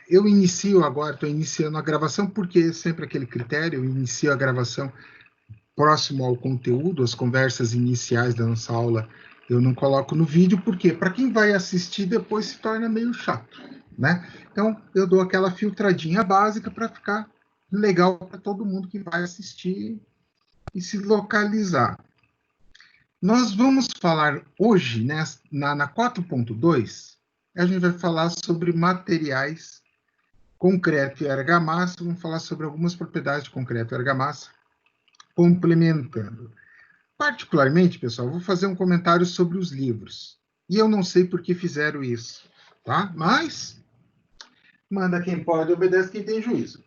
eu inicio agora, estou iniciando a gravação, porque sempre aquele critério, eu inicio a gravação próximo ao conteúdo, as conversas iniciais da nossa aula, eu não coloco no vídeo, porque para quem vai assistir depois se torna meio chato, né? Então, eu dou aquela filtradinha básica para ficar legal para todo mundo que vai assistir e se localizar. Nós vamos falar hoje, né, na 4.2, a gente vai falar sobre materiais concreto e argamassa, vamos falar sobre algumas propriedades de concreto e argamassa, complementando. Particularmente, pessoal, vou fazer um comentário sobre os livros. E eu não sei por que fizeram isso, tá? Mas manda quem pode, obedece quem tem juízo.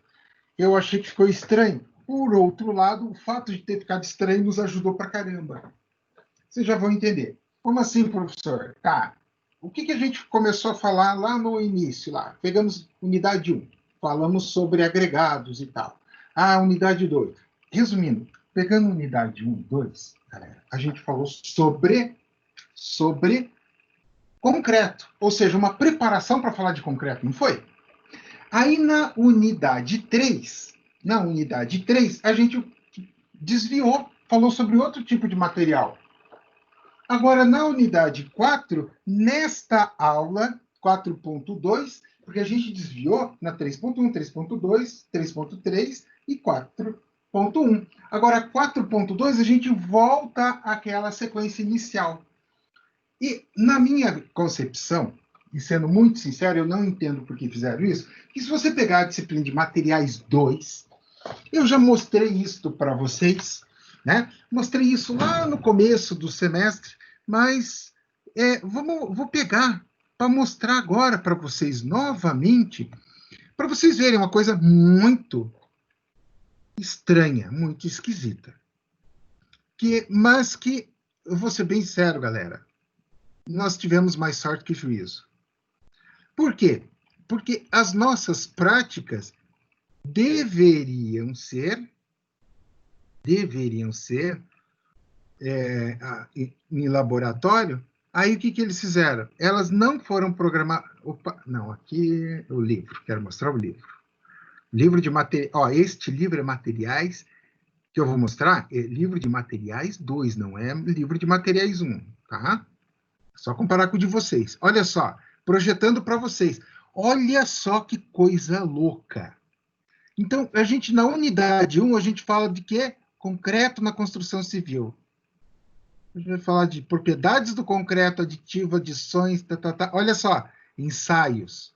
Eu achei que ficou estranho. Por outro lado, o fato de ter ficado estranho nos ajudou pra caramba. Vocês já vão entender. Como assim, professor? Tá. O que a gente começou a falar lá no início? Lá? Pegamos unidade 1. Falamos sobre agregados e tal. Ah, unidade 2. Resumindo, pegando unidade 1 e 2, galera, a gente falou sobre concreto. Ou seja, uma preparação para falar de concreto, não foi? Aí na unidade 3, a gente desviou, falou sobre outro tipo de material. Agora, na unidade 4, nesta aula 4.2, porque a gente desviou na 3.1, 3.2, 3.3 e 4.1. Agora, 4.2, a gente volta àquela sequência inicial. E, na minha concepção, e sendo muito sincero, eu não entendo por que fizeram isso, que se você pegar a disciplina de materiais 2, eu já mostrei isso para vocês, né? Mostrei isso lá no começo do semestre, mas vou pegar para mostrar agora para vocês novamente, para vocês verem uma coisa muito estranha, muito esquisita. Mas que, eu vou ser bem sério, galera, nós tivemos mais sorte que juízo. Por quê? Porque as nossas práticas deveriam ser em laboratório. Aí o que eles fizeram? Elas não foram programadas. Não, aqui é o livro, quero mostrar o livro. Livro de materiais. Este livro é materiais, que eu vou mostrar, é livro de materiais 2, não é livro de materiais 1, tá? Só comparar com o de vocês. Olha só, projetando para vocês. Olha só que coisa louca. Então, a gente, na unidade 1, a gente fala de quê? Concreto na construção civil. A gente vai falar de propriedades do concreto, aditivo, adições, Olha só, ensaios.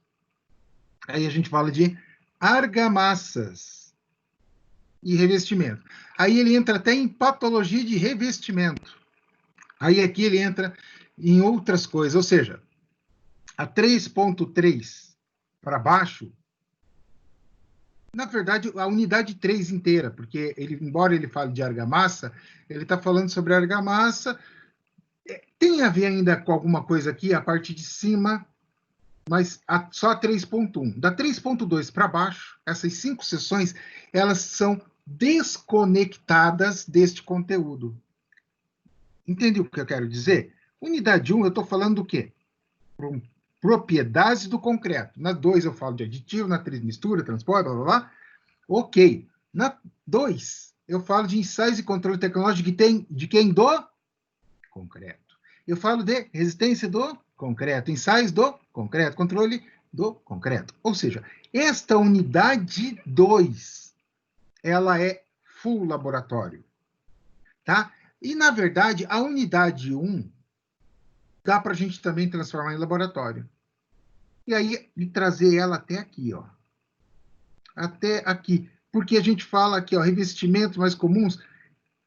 Aí a gente fala de argamassas e revestimento. Aí ele entra até em patologia de revestimento. Aí aqui ele entra em outras coisas, ou seja, a 3.3 para baixo, na verdade, a unidade 3 inteira, porque embora ele fale de argamassa, ele está falando sobre argamassa, tem a ver ainda com alguma coisa aqui, a parte de cima, mas só a 3.1. Da 3.2 para baixo, essas 5 sessões, elas são desconectadas deste conteúdo. Entendeu o que eu quero dizer? Unidade 1, eu estou falando do quê? Propriedades do concreto. Na 2 eu falo de aditivo, na 3 mistura, transporte, blá, blá, blá. Ok. Na 2 eu falo de ensaios e controle tecnológico de quem? Do concreto. Eu falo de resistência do concreto, ensaios do concreto, controle do concreto. Ou seja, esta unidade 2, ela é full laboratório. Tá? E, na verdade, a unidade 1 dá para a gente também transformar em laboratório. E aí, trazer ela até aqui, ó. Até aqui. Porque a gente fala aqui, ó, revestimentos mais comuns,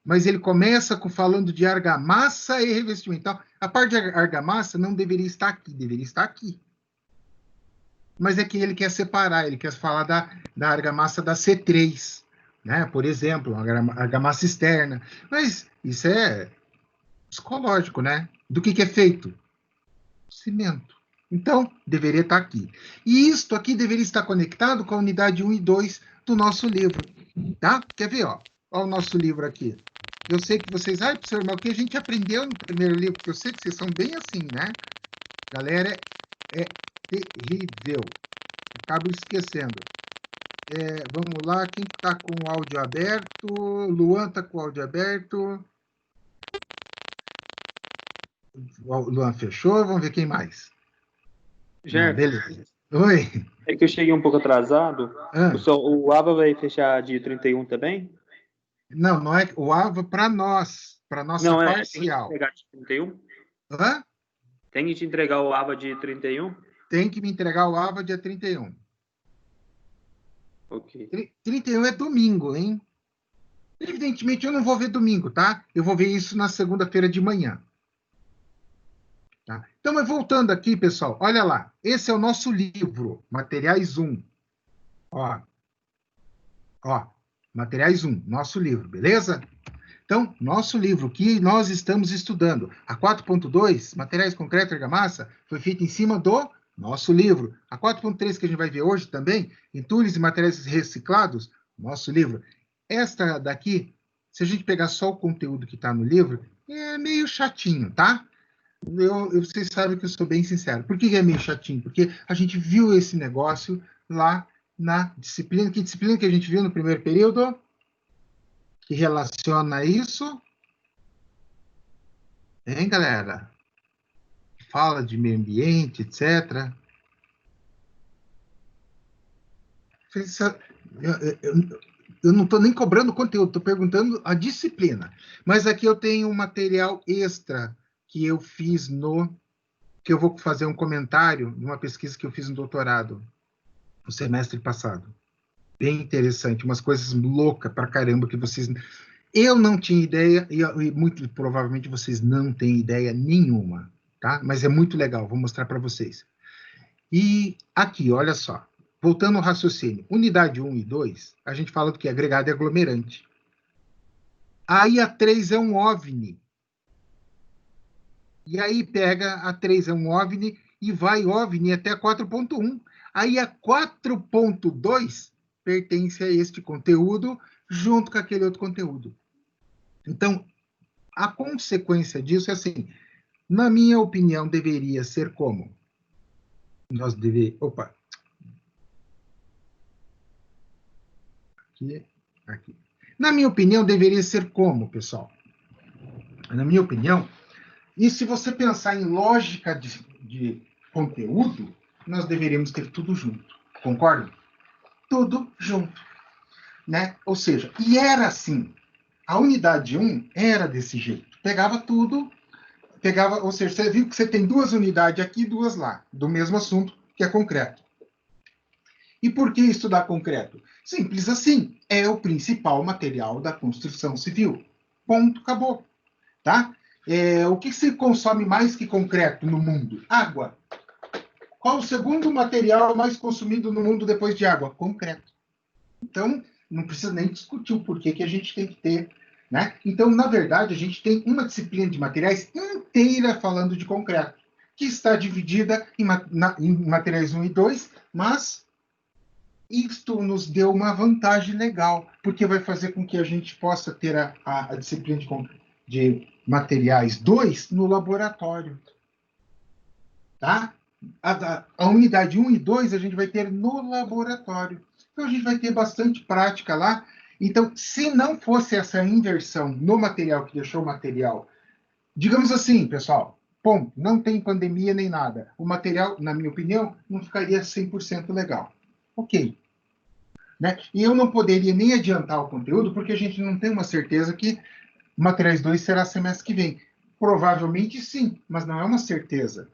mas ele começa falando de argamassa e revestimento. Então, a parte de argamassa não deveria estar aqui, deveria estar aqui. Mas é que ele quer separar, ele quer falar da argamassa da C3, né? Por exemplo, a argamassa externa. Mas isso é psicológico, né? Do que é feito? Cimento. Então, deveria estar aqui. E isto aqui deveria estar conectado com a unidade 1 e 2 do nosso livro, tá? Quer ver, ó? Olha o nosso livro aqui. Eu sei que vocês... Ai, professor, mas o que a gente aprendeu no primeiro livro? Porque eu sei que vocês são bem assim, né? Galera, é terrível. acabo esquecendo. Vamos lá, quem está com o áudio aberto? Luan está com o áudio aberto. O Luan fechou, vamos ver quem mais. Não, beleza. Oi. É que eu cheguei um pouco atrasado. Ah. O AVA vai fechar dia 31 também? Não, não é o AVA para nós, para nossa Não, parcial. Tem que entregar dia 31? Hã? Tem que te entregar o AVA dia 31? Tem que me entregar o AVA dia 31. Ok. 31 é domingo, hein? Evidentemente, eu não vou ver domingo, tá? Eu vou ver isso na segunda-feira de manhã. Tá? Então, mas voltando aqui, pessoal, olha lá. Esse é o nosso livro, Materiais 1. Ó, Materiais 1, nosso livro, beleza? Então, nosso livro que nós estamos estudando, a 4.2, Materiais Concreto e Argamassa, foi feito em cima do nosso livro. A 4.3, que a gente vai ver hoje também, Entulhos e Materiais Reciclados, nosso livro. Esta daqui, se a gente pegar só o conteúdo que está no livro, é meio chatinho, tá? Vocês sabem que eu sou bem sincero. Por que é meio chatinho? Porque a gente viu esse negócio lá na disciplina. Que disciplina que a gente viu no primeiro período? Que relaciona isso? Hein, galera? Fala de meio ambiente, etc. Eu não estou nem cobrando conteúdo, estou perguntando a disciplina. Mas aqui eu tenho um material extra que eu fiz que eu vou fazer um comentário de uma pesquisa que eu fiz no doutorado, no semestre passado. Bem interessante, umas coisas loucas pra caramba que vocês... Eu não tinha ideia, e muito provavelmente vocês não têm ideia nenhuma, tá? Mas é muito legal, vou mostrar para vocês. E aqui, olha só, voltando ao raciocínio, unidade 1 e 2, a gente fala do que? Agregado e aglomerante. Aí a 3 é um OVNI. E aí pega a 3 é um OVNI e vai OVNI até a 4.1. Aí a 4.2 pertence a este conteúdo junto com aquele outro conteúdo. Então, a consequência disso é assim, na minha opinião, deveria ser como? Nós deveríamos... Opa! Aqui. Na minha opinião, deveria ser como, pessoal? Na minha opinião, e se você pensar em lógica de conteúdo, nós deveríamos ter tudo junto. Concorda? Tudo junto. Né? Ou seja, e era assim. A unidade 1 era desse jeito. Pegava tudo, ou seja, você viu que você tem duas unidades aqui e duas lá, do mesmo assunto, que é concreto. E por que estudar concreto? Simples assim, é o principal material da construção civil. Ponto, acabou. Tá? O que se consome mais que concreto no mundo? Água. Qual o segundo material mais consumido no mundo depois de água? Concreto. Então, não precisa nem discutir o porquê que a gente tem que ter. Né? Então, na verdade, a gente tem uma disciplina de materiais inteira falando de concreto, que está dividida em materiais 1 e 2, mas isto nos deu uma vantagem legal, porque vai fazer com que a gente possa ter a disciplina de materiais 2 no laboratório. Tá? A unidade 1 e 2 a gente vai ter no laboratório. Então, a gente vai ter bastante prática lá. Então, se não fosse essa inversão no material, que deixou o material, digamos assim, pessoal, bom, não tem pandemia nem nada. O material, na minha opinião, não ficaria 100% legal. Ok. Né? E eu não poderia nem adiantar o conteúdo, porque a gente não tem uma certeza que Materiais 2 será semestre que vem. Provavelmente sim, mas não é uma certeza.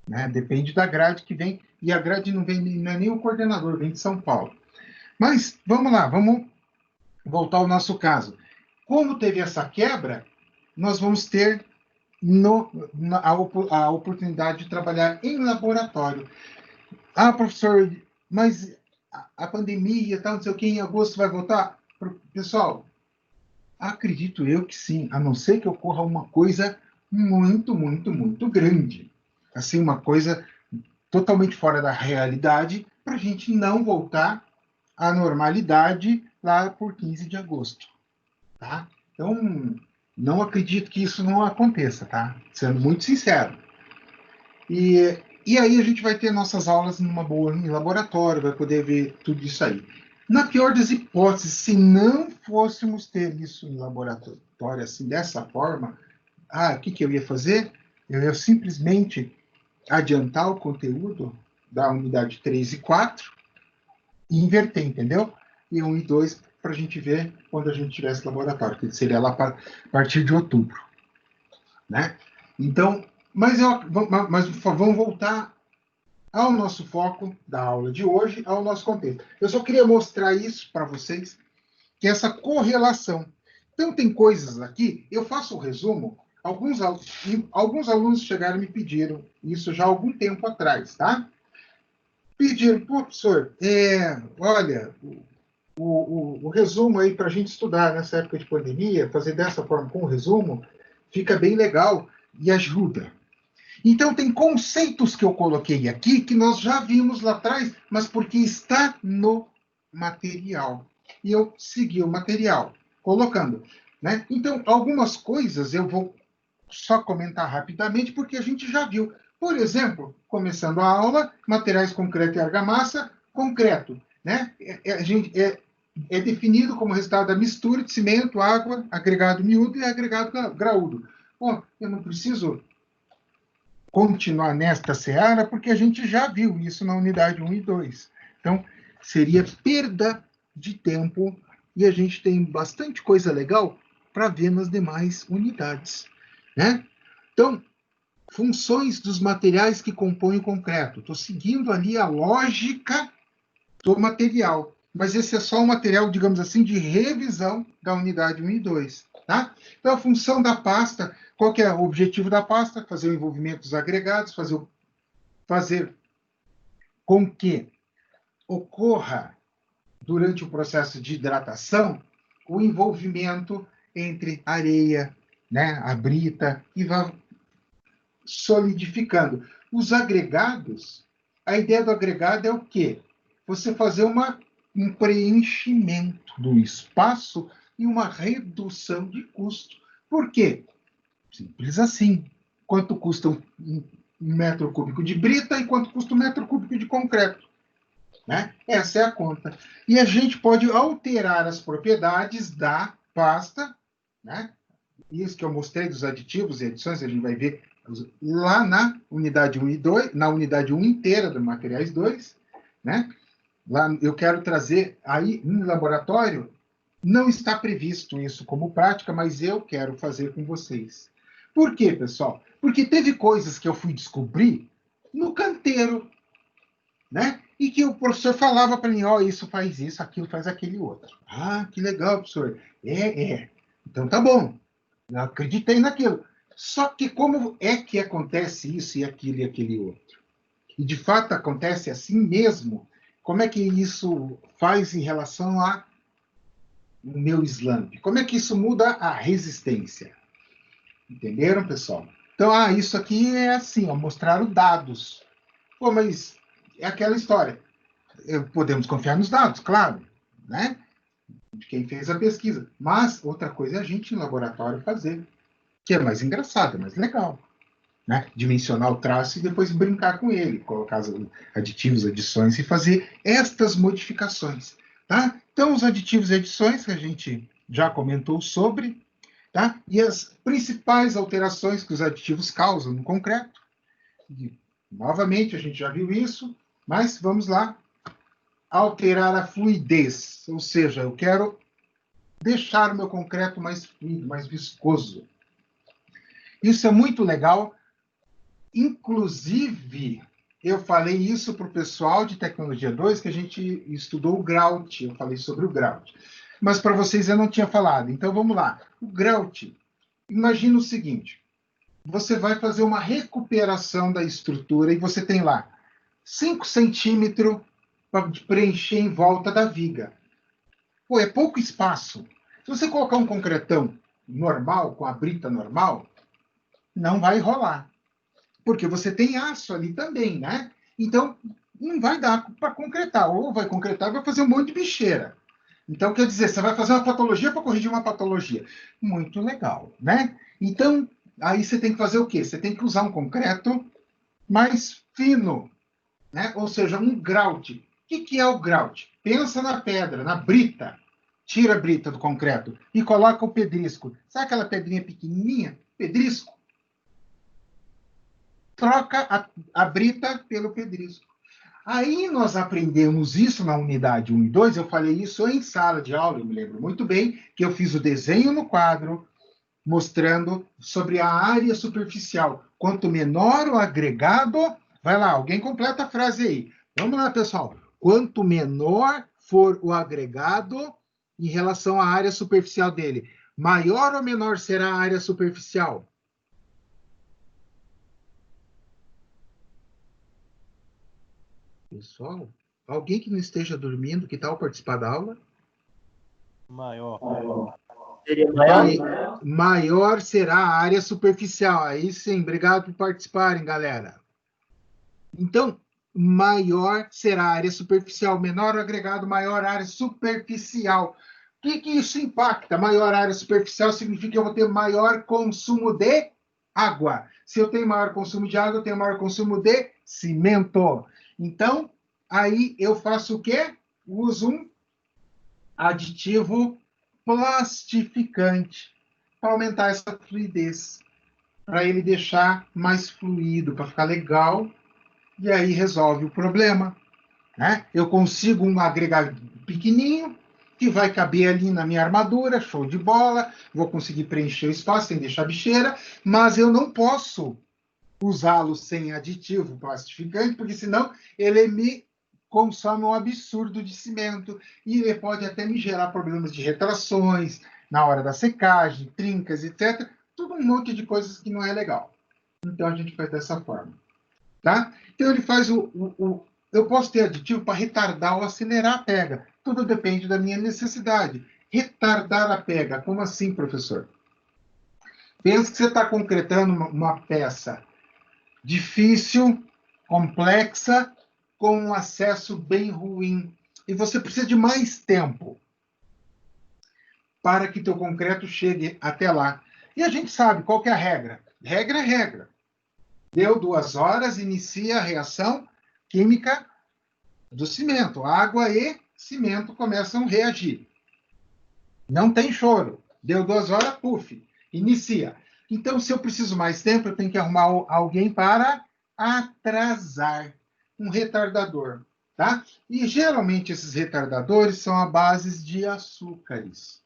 Né? Depende da grade que vem, e a grade não é nem o coordenador, vem de São Paulo. Mas vamos lá, vamos voltar ao nosso caso. Como teve essa quebra, nós vamos ter a oportunidade de trabalhar em laboratório. Ah, professor, mas a pandemia, tal, não sei o que, em agosto vai voltar? Pessoal, acredito eu que sim, a não ser que ocorra uma coisa muito, muito, muito grande. Assim, uma coisa totalmente fora da realidade, para a gente não voltar à normalidade lá por 15 de agosto. Tá? Então, não acredito que isso não aconteça, tá? Sendo muito sincero. E E aí a gente vai ter nossas aulas numa boa em laboratório, vai poder ver tudo isso aí. Na pior das hipóteses, se não fôssemos ter isso em laboratório, assim, dessa forma, o que eu ia fazer? Eu ia simplesmente adiantar o conteúdo da unidade 3 e 4 e inverter, entendeu? E 1 e 2 para a gente ver quando a gente tivesse laboratório, que seria lá a partir de outubro, né? Então, mas vamos voltar ao nosso foco da aula de hoje, ao nosso contexto. Eu só queria mostrar isso para vocês, que é essa correlação. Então, tem coisas aqui, eu faço o resumo, alguns alunos chegaram e me pediram isso já há algum tempo atrás, tá? Pediram, professor, olha, o resumo aí para a gente estudar nessa época de pandemia, fazer dessa forma com o resumo, fica bem legal e ajuda. Então, tem conceitos que eu coloquei aqui que nós já vimos lá atrás, mas porque está no material. E eu segui o material, colocando. Né? Então, algumas coisas eu vou só comentar rapidamente, porque a gente já viu. Por exemplo, começando a aula, materiais concreto e argamassa, concreto. Né? É definido como resultado da mistura de cimento, água, agregado miúdo e agregado graúdo. Bom, eu não preciso continuar nesta seara, porque a gente já viu isso na unidade 1 e 2. Então, seria perda de tempo e a gente tem bastante coisa legal para ver nas demais unidades. Né? Então, funções dos materiais que compõem o concreto. Estou seguindo ali a lógica do material, mas esse é só um material, digamos assim, de revisão da unidade 1 e 2. Tá? Então, a função da pasta, qual que é o objetivo da pasta? Fazer o envolvimento dos agregados, fazer com que ocorra, durante o processo de hidratação, o envolvimento entre areia, né, a brita, e vai solidificando. Os agregados, a ideia do agregado é o quê? Você fazer um preenchimento do espaço e uma redução de custo. Por quê? Simples assim. Quanto custa um metro cúbico de brita e quanto custa um metro cúbico de concreto? Né? Essa é a conta. E a gente pode alterar as propriedades da pasta, né? Isso que eu mostrei dos aditivos e adições, a gente vai ver lá na unidade 1 e 2, na unidade 1 inteira do materiais 2, né? Lá eu quero trazer aí no laboratório, não está previsto isso como prática, mas eu quero fazer com vocês. Por quê, pessoal? Porque teve coisas que eu fui descobrir no canteiro, né? E que o professor falava para mim, isso faz isso, aquilo faz aquele outro. Que legal, professor. Então tá bom. Eu acreditei naquilo. Só que como é que acontece isso e aquilo e aquele outro? E de fato acontece assim mesmo? Como é que isso faz em relação ao meu slump? Como é que isso muda a resistência? Entenderam, pessoal? Então, isso aqui é assim, mostrar os dados. Pô, mas é aquela história. Podemos confiar nos dados, claro, né? De quem fez a pesquisa. Mas outra coisa é a gente no laboratório fazer, que é mais engraçado, é mais legal. Né? Dimensionar o traço e depois brincar com ele, colocar os aditivos, adições e fazer estas modificações. Tá? Então, os aditivos e adições que a gente já comentou sobre, tá? E as principais alterações que os aditivos causam no concreto. E, novamente, a gente já viu isso, mas vamos lá. Alterar a fluidez, ou seja, eu quero deixar o meu concreto mais fluido, mais viscoso. Isso é muito legal. Inclusive, eu falei isso para o pessoal de Tecnologia 2, que a gente estudou o Grout, eu falei sobre o Grout. Mas para vocês eu não tinha falado, então vamos lá. O Grout, imagina o seguinte, você vai fazer uma recuperação da estrutura e você tem lá 5 centímetros para preencher em volta da viga. Pô, é pouco espaço. Se você colocar um concretão normal, com a brita normal, não vai rolar. Porque você tem aço ali também, né? Então, não vai dar para concretar. Ou vai concretar e vai fazer um monte de bicheira. Então, quer dizer, você vai fazer uma patologia para corrigir uma patologia. Muito legal, né? Então, aí você tem que fazer o quê? Você tem que usar um concreto mais fino, né? Ou seja, um grout. O que é o grout? Pensa na pedra, na brita. Tira a brita do concreto e coloca o pedrisco. Sabe aquela pedrinha pequenininha? Pedrisco. Troca a brita pelo pedrisco. Aí nós aprendemos isso na unidade 1 e 2, eu falei isso em sala de aula, eu me lembro muito bem, que eu fiz o desenho no quadro, mostrando sobre a área superficial. Quanto menor o agregado, vai lá, alguém completa a frase aí. Vamos lá, pessoal. Quanto menor for o agregado em relação à área superficial dele, maior ou menor será a área superficial? Pessoal, alguém que não esteja dormindo, que tal participar da aula? Maior. Seria maior? Maior será a área superficial. Aí sim, obrigado por participarem, galera. Então, maior será a área superficial. Menor o agregado, maior a área superficial. O que isso impacta? Maior área superficial significa que eu vou ter maior consumo de água. Se eu tenho maior consumo de água, eu tenho maior consumo de cimento. Então, aí eu faço o quê? Uso um aditivo plastificante para aumentar essa fluidez, para ele deixar mais fluido, para ficar legal, e aí resolve o problema, né? Eu consigo um agregado pequenininho que vai caber ali na minha armadura, show de bola, vou conseguir preencher o espaço sem deixar bicheira, mas eu não posso usá-lo sem aditivo plastificante, porque senão ele me consome um absurdo de cimento e ele pode até me gerar problemas de retrações na hora da secagem, trincas, etc. Tudo um monte de coisas que não é legal. Então a gente faz dessa forma, tá? Então ele faz eu posso ter aditivo para retardar ou acelerar a pega. Tudo depende da minha necessidade. Retardar a pega, como assim, professor? Pensa que você está concretando uma peça difícil, complexa, com um acesso bem ruim. E você precisa de mais tempo para que teu concreto chegue até lá. E a gente sabe qual que é a regra. Regra é regra. Deu 2 horas, inicia a reação química do cimento. Água e cimento começam a reagir. Não tem choro. Deu 2 horas, puf, inicia. Então, se eu preciso mais tempo, eu tenho que arrumar alguém para atrasar, um retardador, tá? E geralmente esses retardadores são à base de açúcares.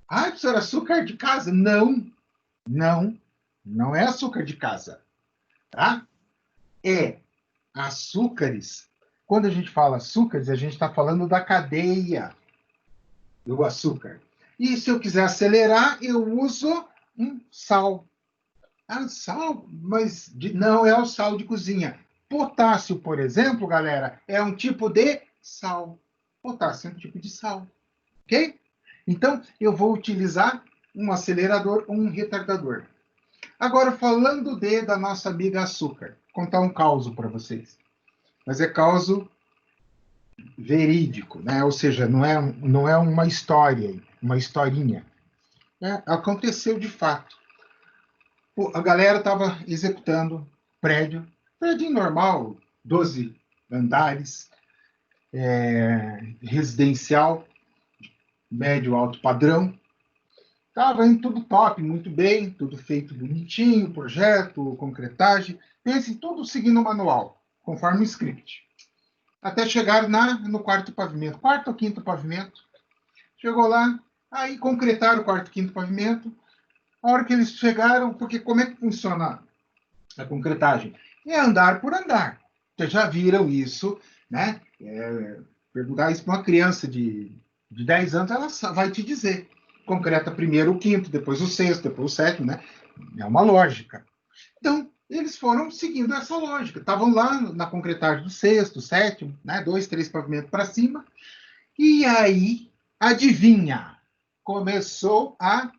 Ah, professor, açúcar de casa? Não, não é açúcar de casa, tá? É açúcares. Quando a gente fala açúcares, a gente está falando da cadeia do açúcar. E se eu quiser acelerar, eu uso um sal. Ah, sal, mas não é o sal de cozinha. Potássio, por exemplo, galera, é um tipo de sal. Potássio é um tipo de sal, ok? Então, eu vou utilizar um acelerador ou um retardador. Agora, falando da nossa amiga açúcar, vou contar um caso para vocês. Mas é caso verídico, né? Ou seja, não é uma história, uma historinha. Aconteceu de fato. A galera estava executando prédio normal, 12 andares, residencial, médio, alto padrão. Estava indo tudo top, muito bem, tudo feito bonitinho, projeto, concretagem. Pense, tudo seguindo o manual, conforme o script. Até chegar no quarto pavimento, quarto ou quinto pavimento. Chegou lá, aí concretaram o quarto e quinto pavimento. A hora que eles chegaram, porque como é que funciona a concretagem? É andar por andar. Vocês já viram isso, né? Perguntar isso para uma criança de 10 anos, ela vai te dizer. Concreta primeiro o quinto, depois o sexto, depois o sétimo, né? É uma lógica. Então, eles foram seguindo essa lógica. Estavam lá na concretagem do sexto, sétimo, né? 2, 3 pavimentos para cima. E aí, adivinha? Começou a,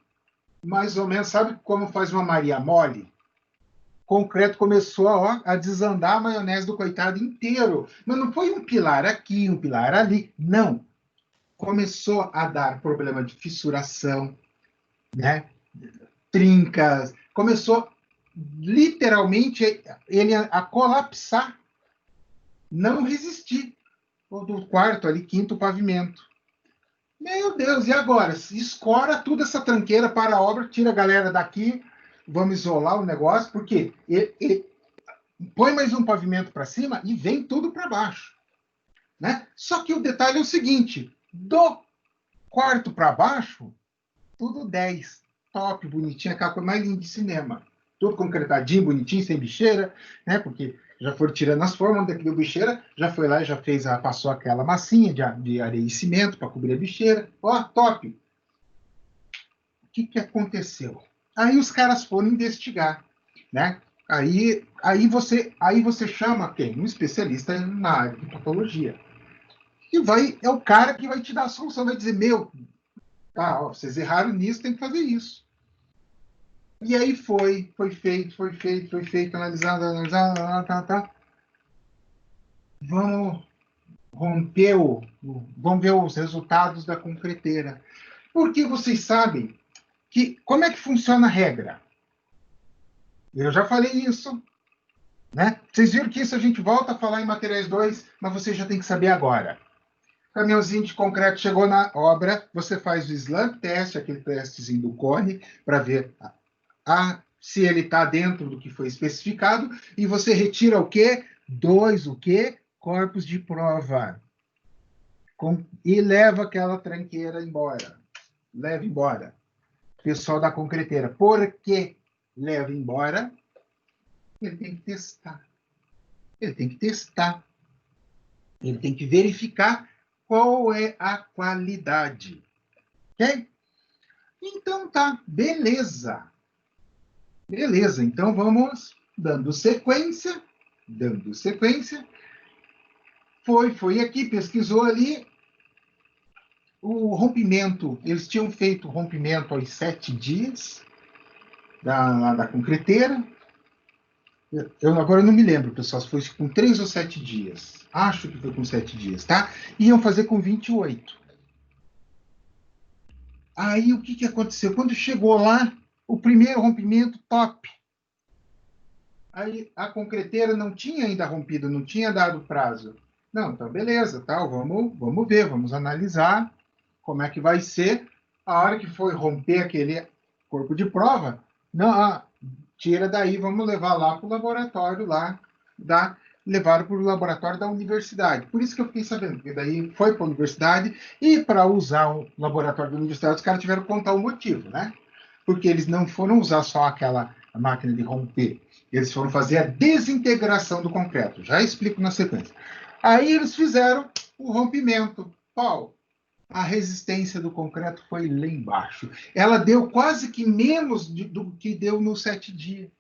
mais ou menos, sabe como faz uma Maria mole? O concreto começou a desandar a maionese do coitado inteiro. Mas não foi um pilar aqui, um pilar ali. Não. Começou a dar problema de fissuração, né? Trincas. Começou literalmente, ele a colapsar, não resistir. Do quarto ali, quinto pavimento. Meu Deus, e agora? Escora toda essa tranqueira para a obra, tira a galera daqui, vamos isolar o negócio, porque põe mais um pavimento para cima e vem tudo para baixo. Né? Só que o detalhe é o seguinte, do quarto para baixo, tudo 10. Top, bonitinho, aquela coisa mais linda de cinema. Tudo concretadinho, bonitinho, sem bicheira, né? Porque já foram tirando as formas, onde deu bicheira, já foi lá e já fez, passou aquela massinha de areia e cimento para cobrir a bicheira. Ó, top. O que aconteceu? Aí os caras foram investigar, né? Aí você chama quem? Um especialista na área de patologia. E é o cara que vai te dar a solução, vai dizer, meu, tá, ó, vocês erraram nisso, tem que fazer isso. E aí foi feito, analisado, tá. Vamos vamos ver os resultados da concreteira. Porque vocês sabem que, como é que funciona a regra? Eu já falei isso, né? Vocês viram que isso a gente volta a falar em materiais 2, mas você já tem que saber agora. Caminhãozinho de concreto chegou na obra, você faz o slump test, aquele testezinho do cone, para ver se ele está dentro do que foi especificado, e você retira o quê? 2, o quê? Corpos de prova. E leva aquela tranqueira embora. Leva embora. Pessoal da concreteira. Por que leva embora? Ele tem que testar. Ele tem que testar. Ele tem que verificar qual é a qualidade. Ok? Então tá, beleza. Beleza, então vamos dando sequência. Foi aqui, pesquisou ali. O rompimento, eles tinham feito o rompimento aos 7 dias da concreteira. Eu agora não me lembro, pessoal, se foi com 3 ou 7 dias. Acho que foi com 7 dias, tá? Iam fazer com 28. Aí o que aconteceu? Quando chegou lá, o primeiro rompimento, top. Aí a concreteira não tinha ainda rompido, não tinha dado prazo. Não, então beleza, tal, vamos ver, vamos analisar como é que vai ser. A hora que foi romper aquele corpo de prova, não, tira daí, vamos levar lá para o laboratório lá, levaram para o laboratório da universidade. Por isso que eu fiquei sabendo, porque daí foi para a universidade e para usar o laboratório da universidade, os caras tiveram que contar o motivo, né? Porque eles não foram usar só aquela máquina de romper, eles foram fazer a desintegração do concreto. Já explico na sequência. Aí eles fizeram o rompimento. Paulo, a resistência do concreto foi lá embaixo. Ela deu quase que menos do que deu nos 7 dias.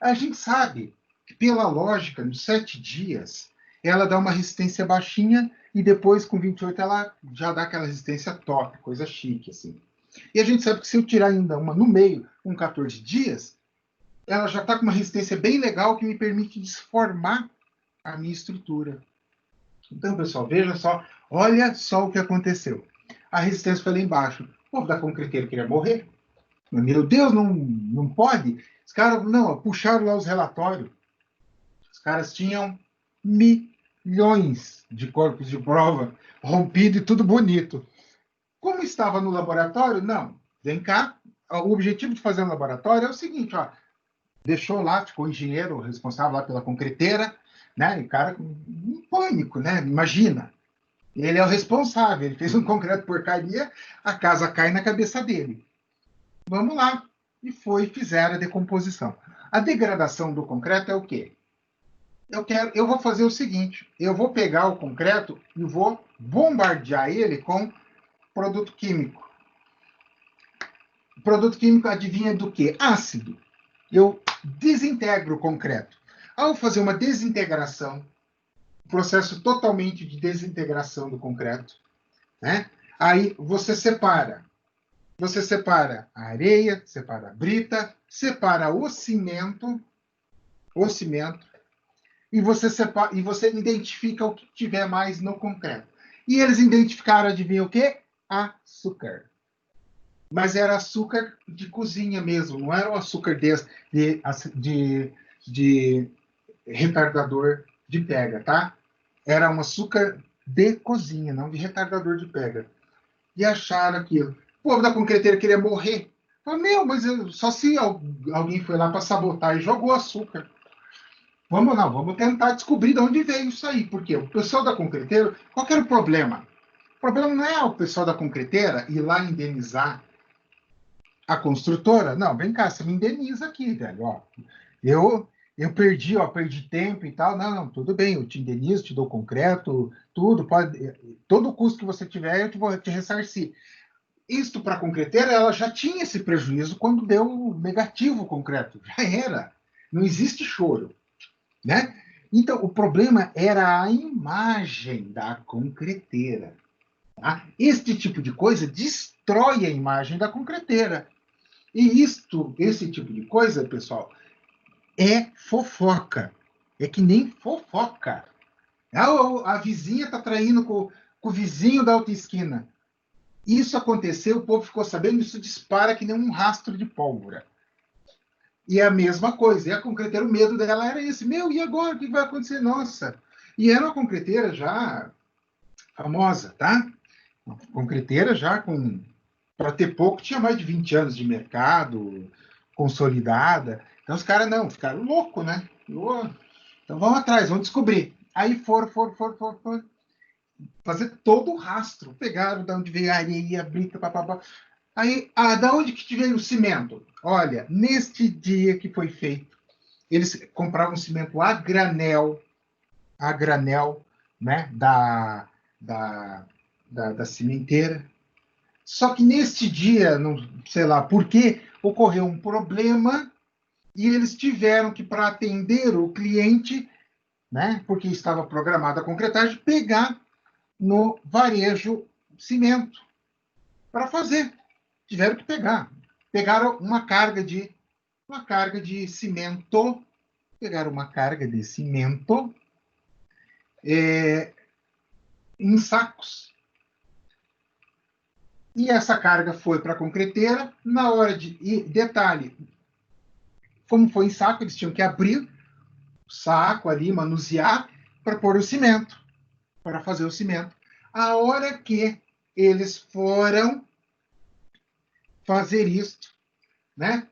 A gente sabe que, pela lógica, nos 7 dias, ela dá uma resistência baixinha e depois, com 28, ela já dá aquela resistência top, coisa chique, assim. E a gente sabe que se eu tirar ainda uma no meio, com 14 dias, ela já está com uma resistência bem legal que me permite desformar a minha estrutura. Então, pessoal, veja só, olha só o que aconteceu. A resistência foi lá embaixo. O povo da concreteira queria morrer. Meu Deus, não pode. Os caras, não, puxaram lá os relatórios. Os caras tinham milhões de corpos de prova rompido e tudo bonito. Como estava no laboratório, não. Vem cá. O objetivo de fazer um laboratório é o seguinte, ó. Deixou lá, ficou o engenheiro responsável lá pela concreteira, né? E o cara em pânico, né? Imagina. Ele é o responsável, ele fez um concreto porcaria, a casa cai na cabeça dele. Vamos lá. E fizeram a decomposição. A degradação do concreto é o quê? Eu vou fazer o seguinte, eu vou pegar o concreto e vou bombardear ele com produto químico. Produto químico adivinha do quê? Ácido. Eu desintegro o concreto. Ao fazer uma desintegração, processo totalmente de desintegração do concreto, né? Aí você separa. Você separa a areia, separa a brita, separa o cimento, e você identifica o que tiver mais no concreto. E eles identificaram, adivinha o quê? Açúcar. Mas era açúcar de cozinha mesmo, não era o açúcar de retardador de pega, tá? Era um açúcar de cozinha, não de retardador de pega. E acharam aquilo. O povo da concreteira queria morrer. Falei, meu, mas só se alguém foi lá para sabotar e jogou açúcar. Vamos tentar descobrir de onde veio isso aí. Porque o pessoal da concreteira, qual que era o problema? O problema não é o pessoal da concreteira ir lá indenizar a construtora. Não, vem cá, você me indeniza aqui, velho. Ó, eu perdi tempo e tal. Não, tudo bem, eu te indenizo, te dou concreto, tudo, todo o custo que você tiver, eu vou te ressarcir. Isto para a concreteira, ela já tinha esse prejuízo quando deu negativo o concreto, já era. Não existe choro, né? Então, o problema era a imagem da concreteira. Tá? Este tipo de coisa destrói a imagem da concreteira. E esse tipo de coisa, pessoal, é fofoca. É que nem fofoca. A vizinha está traindo com o vizinho da outra esquina. Isso aconteceu, o povo ficou sabendo, isso dispara que nem um rastro de pólvora. E é a mesma coisa. E a concreteira, o medo dela era esse. Meu, e agora? O que vai acontecer? Nossa. E era uma concreteira já famosa, tá? Uma concreteira já com... Para ter pouco, tinha mais de 20 anos de mercado, consolidada. Então os caras não, ficaram loucos, né? Então vamos atrás, vamos descobrir. Aí foram fazer todo o rastro. Pegaram de onde veio a areia, a brita, papapá. Aí, da onde que veio o cimento? Olha, neste dia que foi feito, eles compravam cimento a granel, né, da cimenteira. Só que neste dia, não sei lá por quê, ocorreu um problema e eles tiveram que, para atender o cliente, né, porque estava programada a concretagem, pegar no varejo cimento para fazer. Tiveram que pegar. Pegaram uma carga de cimento, em sacos. E essa carga foi para a concreteira. Na hora de. E detalhe, como foi em saco, eles tinham que abrir o saco ali, manusear, para pôr o cimento, para fazer o cimento. A hora que eles foram fazer isso, né?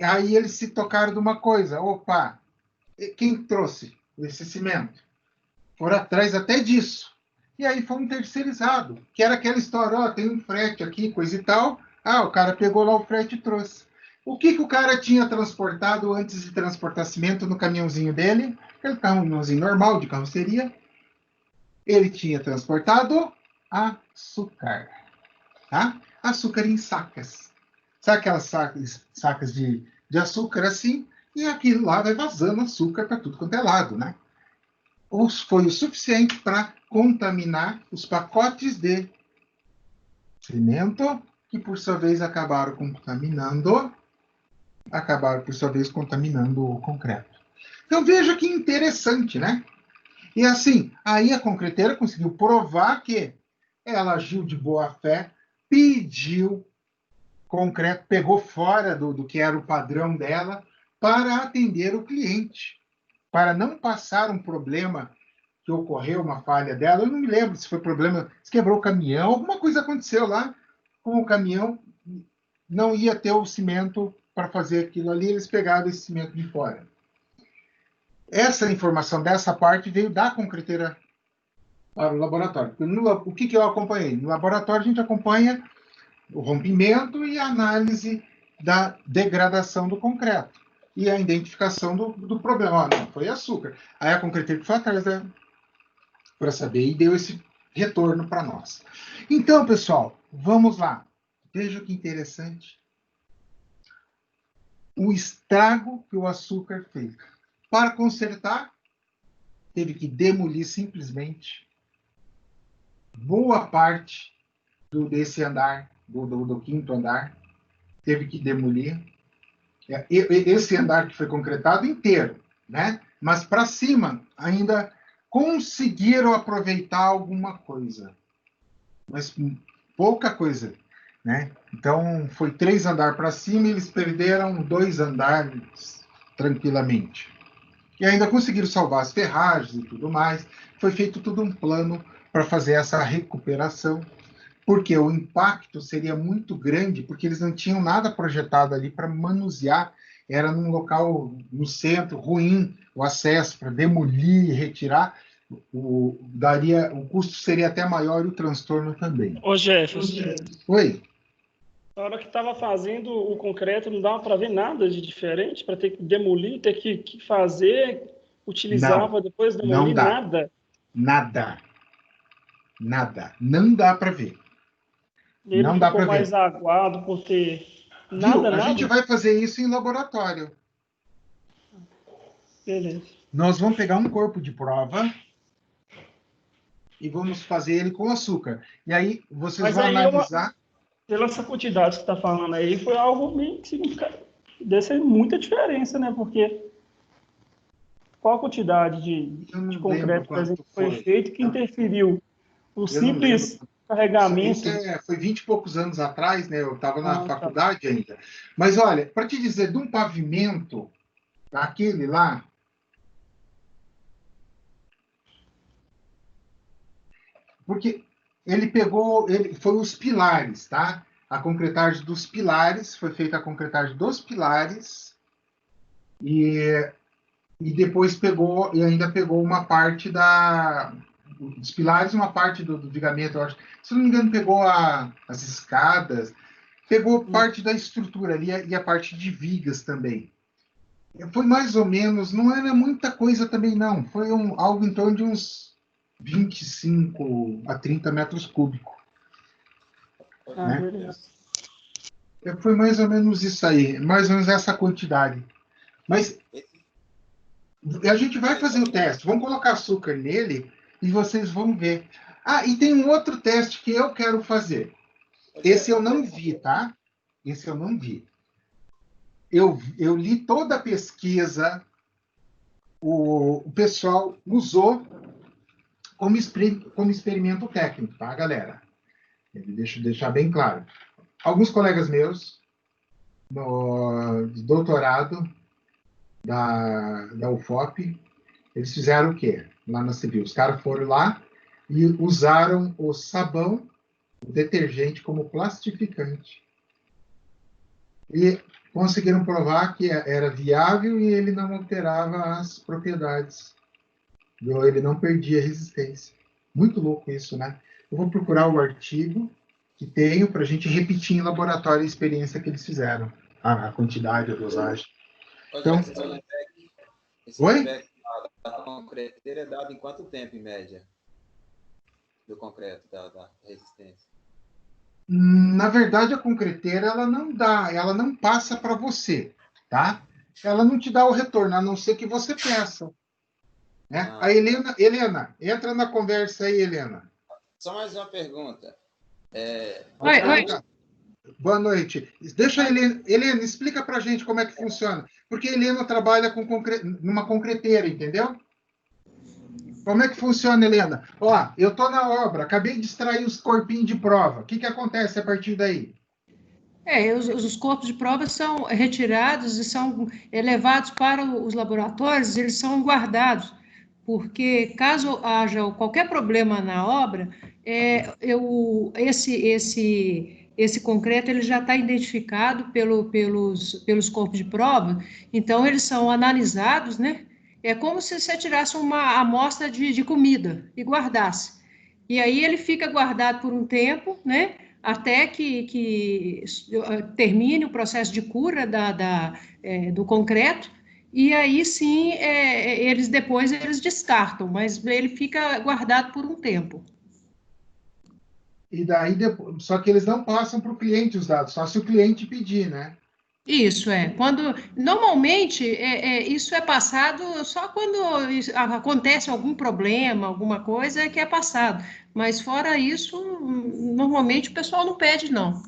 Aí eles se tocaram de uma coisa. Opa, quem trouxe esse cimento? Foram atrás até disso. E aí foi um terceirizado, que era aquela história, ó, tem um frete aqui, coisa e tal. O cara pegou lá o frete e trouxe. O que o cara tinha transportado antes de transportar cimento no caminhãozinho dele? Aquele caminhãozinho normal de carroceria. Ele tinha transportado açúcar, tá? Açúcar em sacas. Sabe aquelas sacas de açúcar assim? E aquilo lá vai vazando açúcar para tudo quanto é lado, né? Foi o suficiente para contaminar os pacotes de cimento, que por sua vez acabaram por sua vez contaminando o concreto. Então veja que interessante, né? E assim, aí a concreteira conseguiu provar que ela agiu de boa fé, pediu concreto, pegou fora do que era o padrão dela para atender o cliente, para não passar um problema que ocorreu, uma falha dela. Eu não me lembro se foi problema, se quebrou o caminhão, alguma coisa aconteceu lá com o caminhão, não ia ter o cimento para fazer aquilo ali, eles pegaram esse cimento de fora. Essa informação dessa parte veio da concreteira para o laboratório. O que eu acompanhei? No laboratório a gente acompanha o rompimento e a análise da degradação do concreto e a identificação do problema. Não, foi açúcar. Aí a concreteira foi atrás para saber e deu esse retorno para nós. Então, pessoal, vamos lá. Veja que interessante. O estrago que o açúcar fez. Para consertar, teve que demolir simplesmente boa parte desse andar, do quinto andar. Teve que demolir. Esse andar que foi concretado inteiro, né? Mas para cima ainda conseguiram aproveitar alguma coisa, mas pouca coisa. né? Então, foi 3 andares para cima e eles perderam 2 andares tranquilamente. E ainda conseguiram salvar as ferragens e tudo mais. Foi feito todo um plano para fazer essa recuperação, porque o impacto seria muito grande, porque eles não tinham nada projetado ali para manusear. Era num local no centro, ruim, o acesso para demolir e retirar. O custo seria até maior e o transtorno também. Ô Jefferson, Oi? na hora que estava fazendo o concreto, não dava para ver nada de diferente, para ter que demolir, ter que fazer, Não, utilizava, depois não demolir, dá. nada. Nada. Nada. Não dá para ver. Ele Não dá ficou para ver. mais aguado por ter Viu? nada, A gente nada. vai fazer isso em laboratório. Beleza. Nós vamos pegar um corpo de prova e vamos fazer ele com açúcar. E aí vocês Mas vão aí, analisar. pela essa quantidade que está falando aí, foi algo bem significativo. Desse muita diferença, né? Porque qual a quantidade Eu de não lembro concreto, por exemplo, quanto que foi foi. feito que interferiu o Eu não lembro. simples carregamento? Foi 20 e poucos anos atrás, né? Eu estava na Ah, tá. faculdade ainda. Mas olha, para te dizer, de um pavimento, aquele lá, porque ele foi os pilares, tá? A concretagem dos pilares, foi feita a concretagem dos pilares e, e depois pegou, e ainda pegou uma parte dos pilares, uma parte do vigamento, eu acho. Se não me engano, pegou as escadas, pegou parte da estrutura ali e a parte de vigas também. Foi mais ou menos, não era muita coisa também, não. Foi algo em torno de uns 25 a 30 metros cúbicos. Ah, Né? beleza. Foi mais ou menos isso aí, mais ou menos essa quantidade. Mas a gente vai fazer o teste, vamos colocar açúcar nele e vocês vão ver. Ah, e tem um outro teste que eu quero fazer. Esse eu não vi, tá? Esse eu não vi. Eu li toda a pesquisa, o pessoal usou como experimento técnico, tá, galera? Deixa eu deixar bem claro. Alguns colegas meus, no doutorado da UFOP, eles fizeram o quê? Lá na Civil. Os caras foram lá e usaram o sabão, o detergente, como plastificante. E conseguiram provar que era viável e ele não alterava as propriedades. Ele não perdia resistência. Muito louco isso, né? Eu vou procurar o artigo que tenho para a gente repetir em laboratório a experiência que eles fizeram, a quantidade, a dosagem. Então, esse oi? feedback da concreteira é dado em quanto tempo, em média, do concreto, da resistência? Na verdade, a concreteira ela não passa para você, tá? Ela não te dá o retorno, a não ser que você peça. Né? A Helena, entra na conversa aí, Helena. Só mais uma pergunta. Oi. Boa noite. Deixa a Helena, explica para a gente como é que funciona. Porque a Helena trabalha numa concreteira, entendeu? Como é que funciona, Helena? Ó, eu estou na obra, acabei de extrair os corpinhos de prova. O que acontece a partir daí? Os corpos de prova são retirados e são levados para os laboratórios, eles são guardados, porque caso haja qualquer problema na obra, esse concreto ele já está identificado pelos corpos de prova, então eles são analisados, né? É como se você tirasse uma amostra de comida e guardasse. E aí ele fica guardado por um tempo, né? Até que termine o processo de cura do concreto, e aí sim eles descartam, mas ele fica guardado por um tempo. E daí, só que eles não passam para o cliente os dados, só se o cliente pedir, né? Isso normalmente isso é passado só quando acontece algum problema, alguma coisa que é passado, mas fora isso, normalmente o pessoal não pede, não.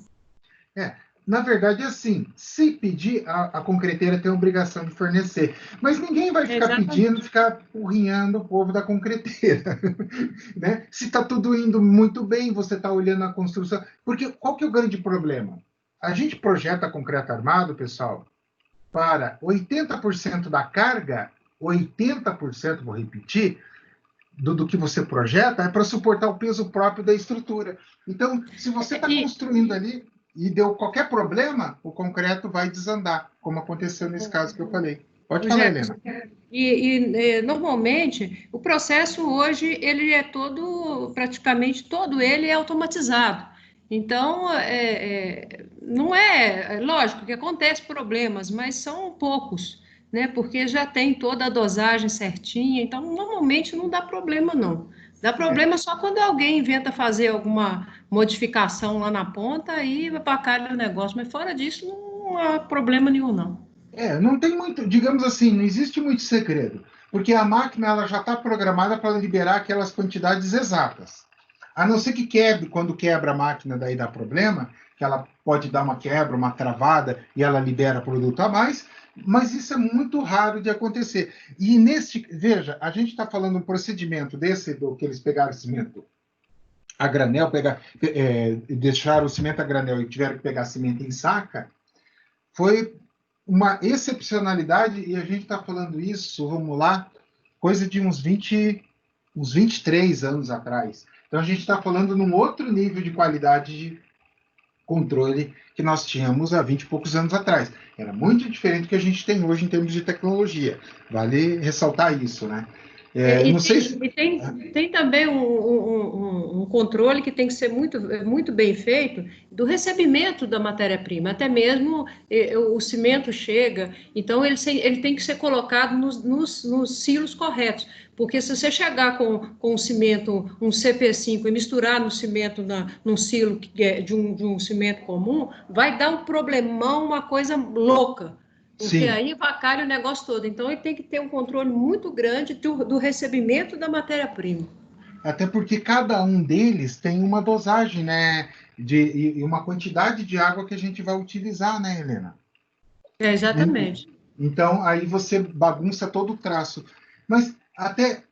Na verdade, é assim, se pedir, a concreteira tem a obrigação de fornecer, mas ninguém vai ficar Exatamente. pedindo, ficar urrinhando o povo da concreteira, né? Se está tudo indo muito bem, você está olhando a construção, porque qual que é o grande problema? A gente projeta concreto armado, pessoal, para 80% da carga, 80%, vou repetir, do que você projeta é para suportar o peso próprio da estrutura. Então, se você está construindo ali e deu qualquer problema, o concreto vai desandar, como aconteceu nesse caso que eu falei. Pode falar, Helena. Normalmente, o processo hoje, ele é praticamente todo ele é automatizado. Então, não é lógico que acontece problemas, mas são poucos, né? Porque já tem toda a dosagem certinha, então normalmente não dá problema, não. Dá problema só quando alguém inventa fazer alguma modificação lá na ponta, aí vai para o negócio, mas fora disso não há problema nenhum, não. Não tem muito, digamos assim, não existe muito segredo, porque a máquina ela já está programada para liberar aquelas quantidades exatas. A não ser que quebre, quando quebra a máquina, daí dá problema, que ela pode dar uma quebra, uma travada, e ela libera produto a mais, mas isso é muito raro de acontecer. E veja, a gente está falando um procedimento desse, do que eles pegaram cimento a granel, deixaram o cimento a granel e tiveram que pegar cimento em saca, foi uma excepcionalidade, e a gente está falando isso, vamos lá, coisa de uns 23 anos atrás. Então, a gente está falando num outro nível de qualidade de controle que nós tínhamos há 20 e poucos anos atrás. Era muito diferente do que a gente tem hoje em termos de tecnologia. Vale ressaltar isso, né? Tem também um controle que tem que ser muito bem feito do recebimento da matéria-prima, até mesmo o cimento chega, então ele tem que ser colocado nos silos corretos, porque se você chegar com um cimento, um CP5, e misturar no cimento, num silo de um cimento comum, vai dar um problemão, uma coisa louca. Porque Sim. aí avacalha o negócio todo. Então, ele tem que ter um controle muito grande do recebimento da matéria-prima. Até porque cada um deles tem uma dosagem, né? E uma quantidade de água que a gente vai utilizar, né, Helena? Exatamente. Então, aí você bagunça todo o traço. Mas até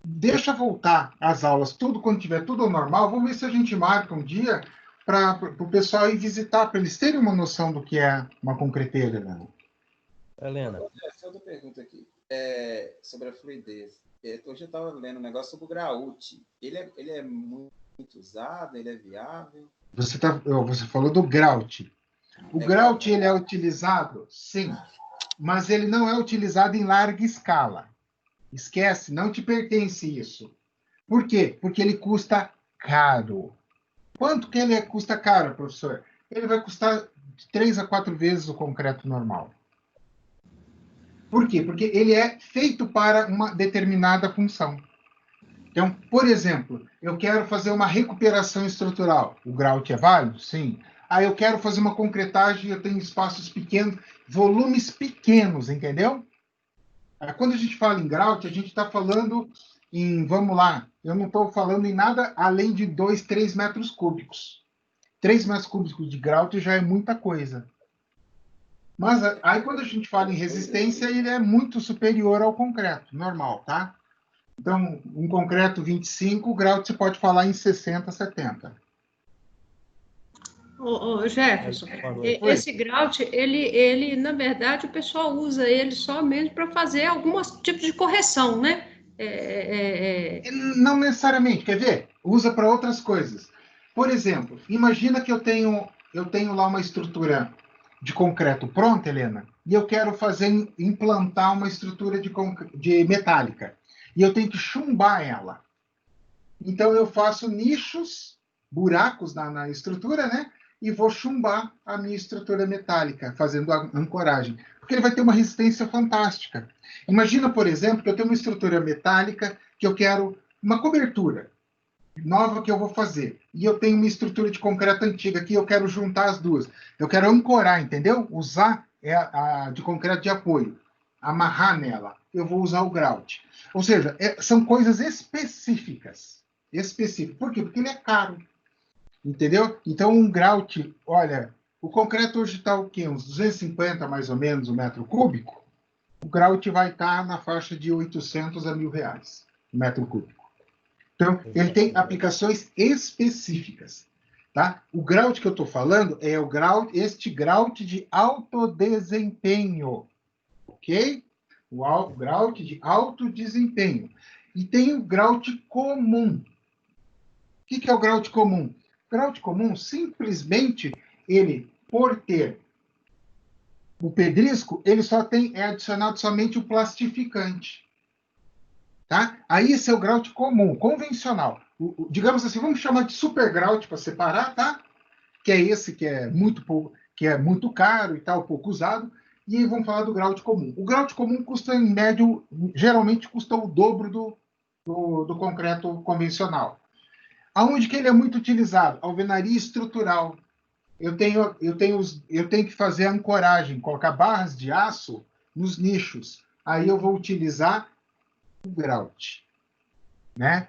deixa voltar as aulas, tudo quando tiver tudo normal. Vamos ver se a gente marca um dia para o pessoal ir visitar, para eles terem uma noção do que é uma concreteira, Helena. Helena. Só outra pergunta aqui, sobre a fluidez. Hoje eu estava lendo um negócio sobre o graúte. Ele é muito usado, ele é viável? Você falou do grout. O grout ele é utilizado, sim, mas ele não é utilizado em larga escala. Esquece, não te pertence isso. Por quê? Porque ele custa caro. Quanto que ele custa caro, professor? Ele vai custar de 3 a 4 vezes o concreto normal. Por quê? Porque ele é feito para uma determinada função. Então, por exemplo, eu quero fazer uma recuperação estrutural. O grout é válido? Sim. Eu quero fazer uma concretagem, eu tenho espaços pequenos, volumes pequenos, entendeu? Quando a gente fala em grout, a gente está falando em, vamos lá, eu não estou falando em nada além de 2, 3 metros cúbicos. 3 metros cúbicos de grout já é muita coisa. Mas aí, quando a gente fala em resistência, ele é muito superior ao concreto, normal, tá? Então, um concreto 25 graus, você pode falar em 60, 70. Jefferson, esse grout, ele, na verdade, o pessoal usa ele só mesmo para fazer algum tipo de correção, né? Não necessariamente, quer ver? Usa para outras coisas. Por exemplo, imagina que eu tenho lá uma estrutura de concreto pronta, Helena, e eu quero implantar uma estrutura de metálica. E eu tenho que chumbar ela. Então, eu faço nichos, buracos na estrutura, né? E vou chumbar a minha estrutura metálica, fazendo a ancoragem. Porque ele vai ter uma resistência fantástica. Imagina, por exemplo, que eu tenho uma estrutura metálica que eu quero uma cobertura nova que eu vou fazer. E eu tenho uma estrutura de concreto antiga que eu quero juntar as duas. Eu quero ancorar, entendeu? Usar a de concreto de apoio. Amarrar nela. Eu vou usar o grout. Ou seja, são coisas específicas. Por quê? Porque ele é caro. Entendeu? Então, um grout, olha, o concreto hoje está o quê? Uns 250, mais ou menos, o metro cúbico. O grout vai estar na faixa de 800 a R$ 1.000 o metro cúbico. Então, ele tem aplicações específicas. Tá? O grout que eu estou falando é este grout de alto desempenho. Ok? O grout de alto desempenho. E tem o grout comum. O que é o grout comum? O grout comum, simplesmente, ele, por ter o pedrisco, ele é adicionado somente o plastificante. Tá? Aí esse é o grout comum, convencional. Digamos assim, vamos chamar de super grout para separar, tá? Que é esse que é muito caro e tal, pouco usado. E aí vamos falar do grout comum. O grout comum custa, em médio, geralmente custa o dobro do concreto convencional. Aonde que ele é muito utilizado? Alvenaria estrutural. Eu tenho que fazer a ancoragem, colocar barras de aço nos nichos. Aí eu vou utilizar o grout. Né?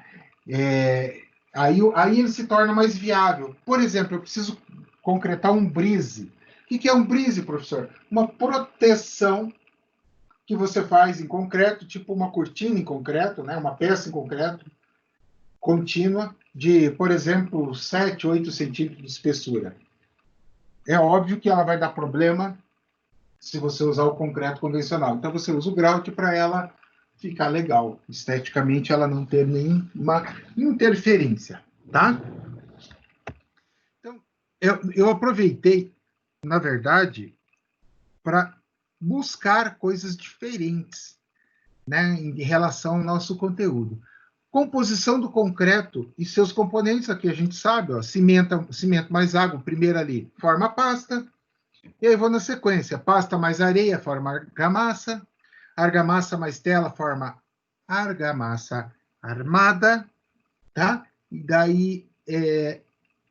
Aí ele se torna mais viável. Por exemplo, eu preciso concretar um brise. O que é um brise, professor? Uma proteção que você faz em concreto, tipo uma cortina em concreto, né? Uma peça em concreto contínua de, por exemplo, 7, 8 centímetros de espessura. É óbvio que ela vai dar problema se você usar o concreto convencional. Então, você usa o grout para ela ficar legal. Esteticamente, ela não ter nenhuma interferência, tá? Então, eu aproveitei, na verdade, para buscar coisas diferentes, né, em relação ao nosso conteúdo. Composição do concreto e seus componentes, aqui a gente sabe, ó, cimento mais água, primeiro ali, forma pasta, e aí vou na sequência, pasta mais areia, forma argamassa, argamassa mais tela, forma argamassa armada, tá? E daí,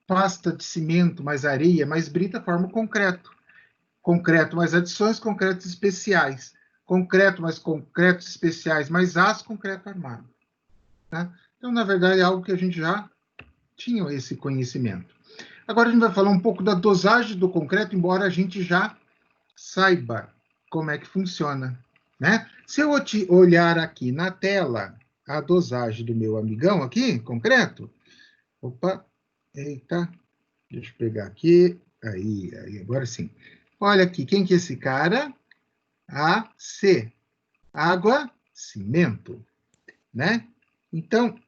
pasta de cimento mais areia mais brita, forma concreto. Concreto mais adições, concretos especiais. Concreto mais concretos especiais mais aço, concreto armado. Tá? Então, na verdade, é algo que a gente já tinha esse conhecimento. Agora a gente vai falar um pouco da dosagem do concreto, embora a gente já saiba como é que funciona. Né? Se eu olhar aqui na tela a dosagem do meu amigão aqui, concreto, opa, eita, deixa eu pegar aqui, aí, agora sim. Olha aqui, quem que é esse cara? AC, água, cimento, né? Então,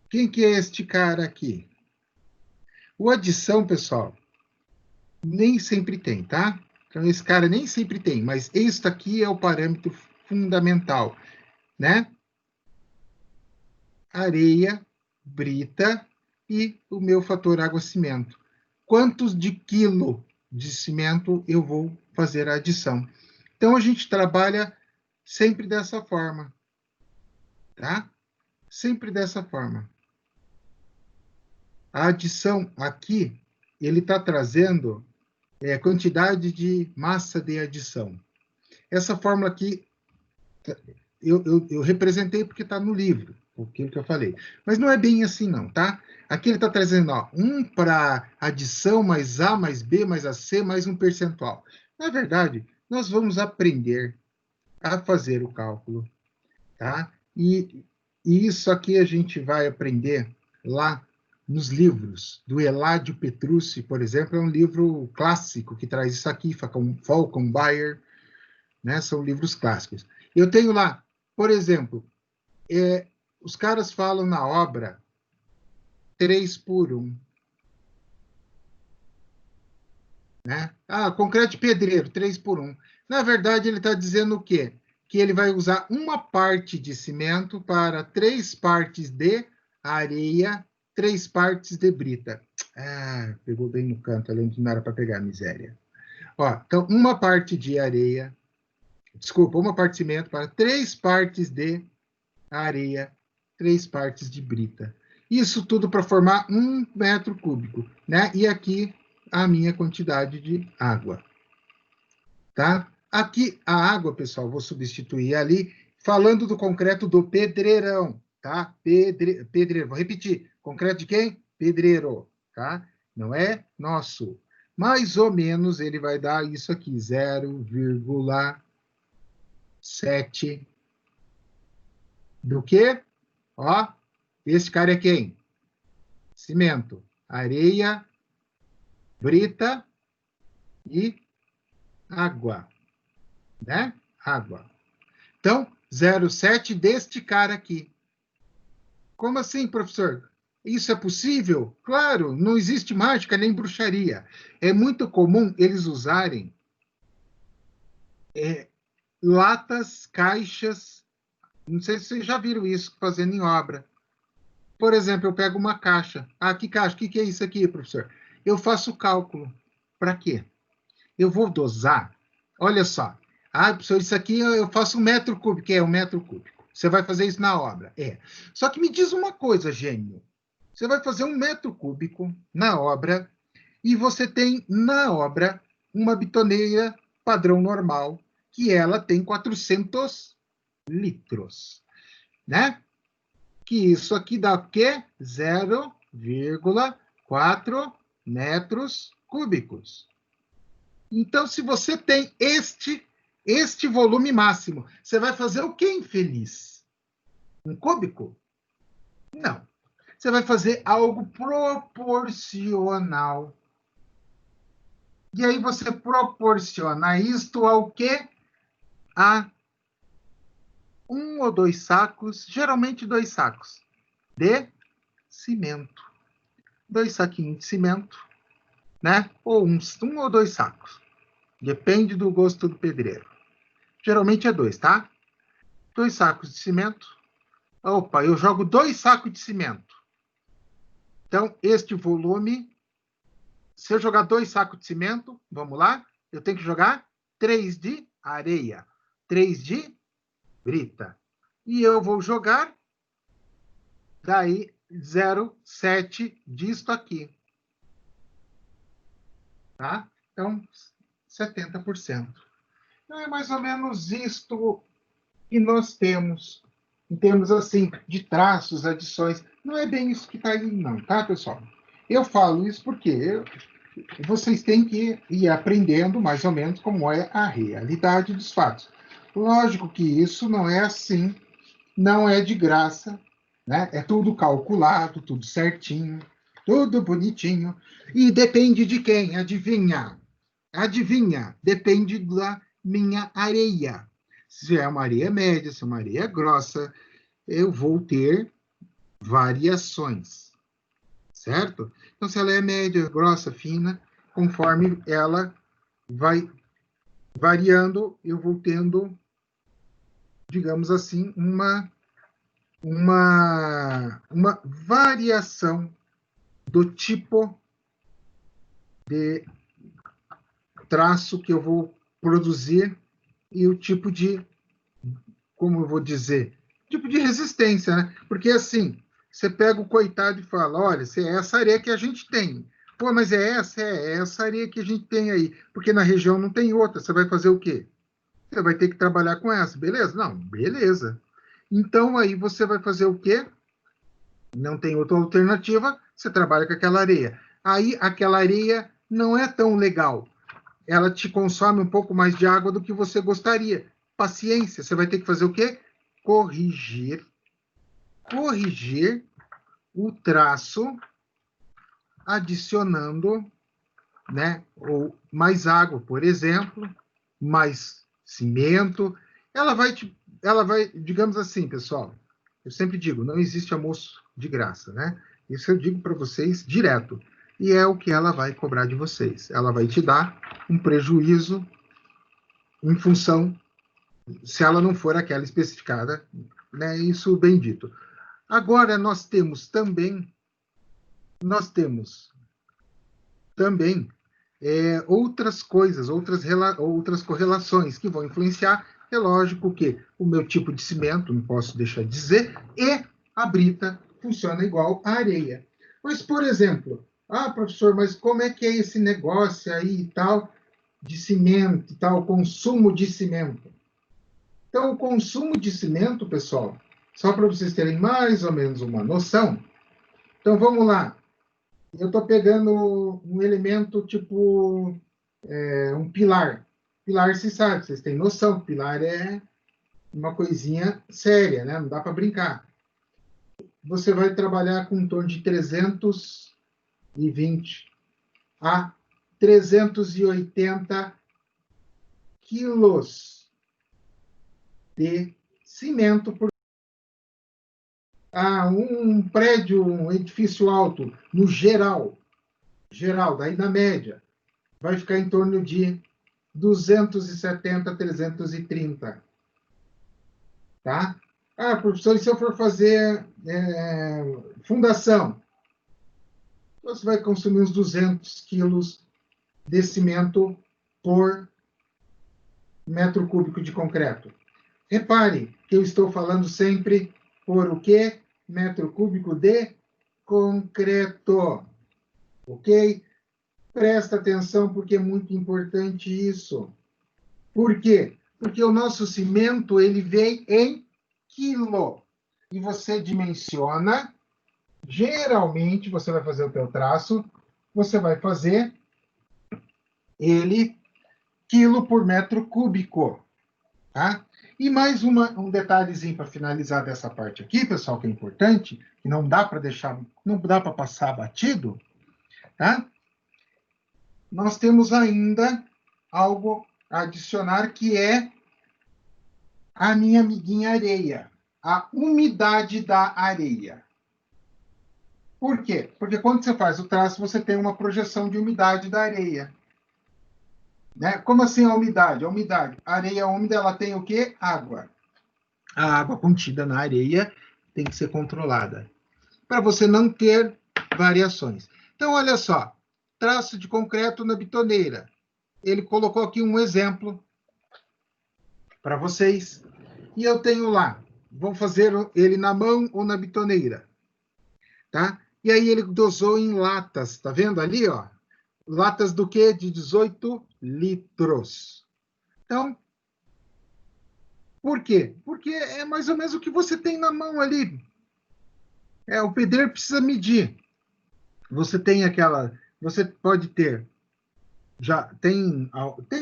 quem que é este cara aqui? O adição, pessoal, nem sempre tem, tá? Então, esse cara nem sempre tem, mas este aqui é o parâmetro fundamental, né? Areia, brita e o meu fator água-cimento. Quantos de quilo de cimento eu vou fazer a adição? Então, a gente trabalha sempre dessa forma, tá? Sempre dessa forma. A adição aqui, ele está trazendo quantidade de massa de adição. Essa fórmula aqui, eu representei porque está no livro, aquilo que eu falei. Mas não é bem assim, não, tá? Aqui ele está trazendo, ó, 1 para adição, mais A, mais B, mais AC, mais um percentual. Na verdade, nós vamos aprender a fazer o cálculo, tá? E isso aqui a gente vai aprender lá nos livros do Eladio Petrucci, por exemplo, é um livro clássico que traz isso aqui, Falcon Bayer, né? São livros clássicos. Eu tenho lá, por exemplo, os caras falam na obra 3:1. Né? Concreto de pedreiro, 3:1. Na verdade, ele está dizendo o quê? Que ele vai usar 1 parte de cimento para 3 partes de areia, 3 partes de brita. Pegou bem no canto, além de não era para pegar, miséria. Ó, então, 1 parte de areia, 1 parte de cimento para 3 partes de areia, 3 partes de brita. Isso tudo para formar 1 metro cúbico, né? E aqui a minha quantidade de água. Tá? Aqui a água, pessoal, vou substituir ali, falando do concreto do pedreirão, tá? Pedreiro, vou repetir. Concreto de quem? Pedreiro, tá? Não é nosso. mais ou menos ele vai dar isso aqui, 0,7 do quê? Ó, esse cara é quem? Cimento, areia, brita e água, né? Água. Então, 0,7 deste cara aqui. Como assim, professor? Isso é possível? Claro, não existe mágica nem bruxaria. É muito comum eles usarem latas, caixas. Não sei se vocês já viram isso fazendo em obra. Por exemplo, eu pego uma caixa. Ah, que caixa? O que é isso aqui, professor? Eu faço cálculo. Para quê? Eu vou dosar. Olha só. Ah, professor, isso aqui eu faço 1 metro cúbico. Que é 1 metro cúbico. Você vai fazer isso na obra. É. Só que me diz uma coisa, gênio. Você vai fazer 1 metro cúbico na obra e você tem na obra uma bitoneira padrão normal, que ela tem 400 litros, né? Que isso aqui dá o quê? 0,4 metros cúbicos. Então, se você tem este volume máximo, você vai fazer o quê, infeliz? Um cúbico? Não. Você vai fazer algo proporcional. E aí você proporciona isto ao quê? A 1 ou 2 sacos, geralmente 2 sacos, de cimento. 2 saquinhos de cimento, né? Ou um ou 2 sacos. Depende do gosto do pedreiro. Geralmente é 2, tá? 2 sacos de cimento. Opa, eu jogo 2 sacos de cimento. Então, este volume, se eu jogar 2 sacos de cimento, vamos lá, eu tenho que jogar 3 de areia, 3 de brita. E eu vou jogar, daí, 0,7 disto aqui. Tá? Então, 70%. Então, é mais ou menos isto que nós temos, em termos, assim, de traços, adições. Não é bem isso que está aí, não, tá, pessoal? Eu falo isso porque vocês têm que ir aprendendo, mais ou menos, como é a realidade dos fatos. Lógico que isso não é assim, não é de graça, né? É tudo calculado, tudo certinho, tudo bonitinho. E depende de quem? Adivinha? Adivinha? Depende da minha areia. Se é uma areia média, se é uma areia grossa, eu vou ter variações, certo? Então, se ela é média, grossa, fina, conforme ela vai variando, eu vou tendo, digamos assim, uma variação do tipo de traço que eu vou produzir e o tipo de, como eu vou dizer, tipo de resistência, né? Porque assim, você pega o coitado e fala, olha, é essa areia que a gente tem. Pô, mas é essa areia que a gente tem aí, porque na região não tem outra. Você vai fazer o quê? Você vai ter que trabalhar com essa, beleza? Não, beleza. Então, aí você vai fazer o quê? Não tem outra alternativa, você trabalha com aquela areia. Aí, aquela areia não é tão legal. Ela te consome um pouco mais de água do que você gostaria. Paciência, você vai ter que fazer o quê? Corrigir o traço, adicionando, né, ou mais água, por exemplo, mais cimento. Ela vai, digamos assim, pessoal, eu sempre digo, não existe almoço de graça, né? Isso eu digo para vocês direto. E é o que ela vai cobrar de vocês. Ela vai te dar um prejuízo em função, se ela não for aquela especificada, né? Isso bem dito. Agora, nós temos também outras coisas, outras correlações que vão influenciar. É lógico que o meu tipo de cimento, não posso deixar de dizer, e a brita funciona igual à areia. Mas, por exemplo, professor, mas como é que é esse negócio aí e tal, de cimento e tal, consumo de cimento? Então, o consumo de cimento, pessoal, só para vocês terem mais ou menos uma noção. Então, vamos lá. Eu estou pegando um elemento tipo um pilar. Pilar, se sabe, vocês têm noção, pilar é uma coisinha séria, né? Não dá para brincar. Você vai trabalhar com em torno de 320 a 380 quilos de cimento por um prédio, um edifício alto, no geral, daí na média, vai ficar em torno de 270 a 330. Tá? Professor, e se eu for fazer fundação? Você vai consumir uns 200 quilos de cimento por metro cúbico de concreto. Repare que eu estou falando sempre por o quê? Metro cúbico de concreto. Ok? Presta atenção, porque é muito importante isso. Por quê? Porque o nosso cimento, ele vem em quilo. E você dimensiona, geralmente, você vai fazer o teu traço, você vai fazer ele quilo por metro cúbico. Tá? E mais um detalhezinho para finalizar dessa parte aqui, pessoal, que é importante, que não dá para deixar, não dá para passar batido, tá? Nós temos ainda algo a adicionar, que é a minha amiguinha areia, a umidade da areia. Por quê? Porque quando você faz o traço, você tem uma projeção de umidade da areia. Né? Como assim a umidade? A umidade, a areia úmida, ela tem o quê? Água. A água contida na areia tem que ser controlada, para você não ter variações. Então, olha só, traço de concreto na bitoneira. Ele colocou aqui um exemplo para vocês, e eu tenho lá, vou fazer ele na mão ou na bitoneira, tá? E aí ele dosou em latas, tá vendo ali, ó? Latas do quê? De 18 litros. Então, por quê? Porque é mais ou menos o que você tem na mão ali. O pedreiro precisa medir. Você tem você pode ter, já tem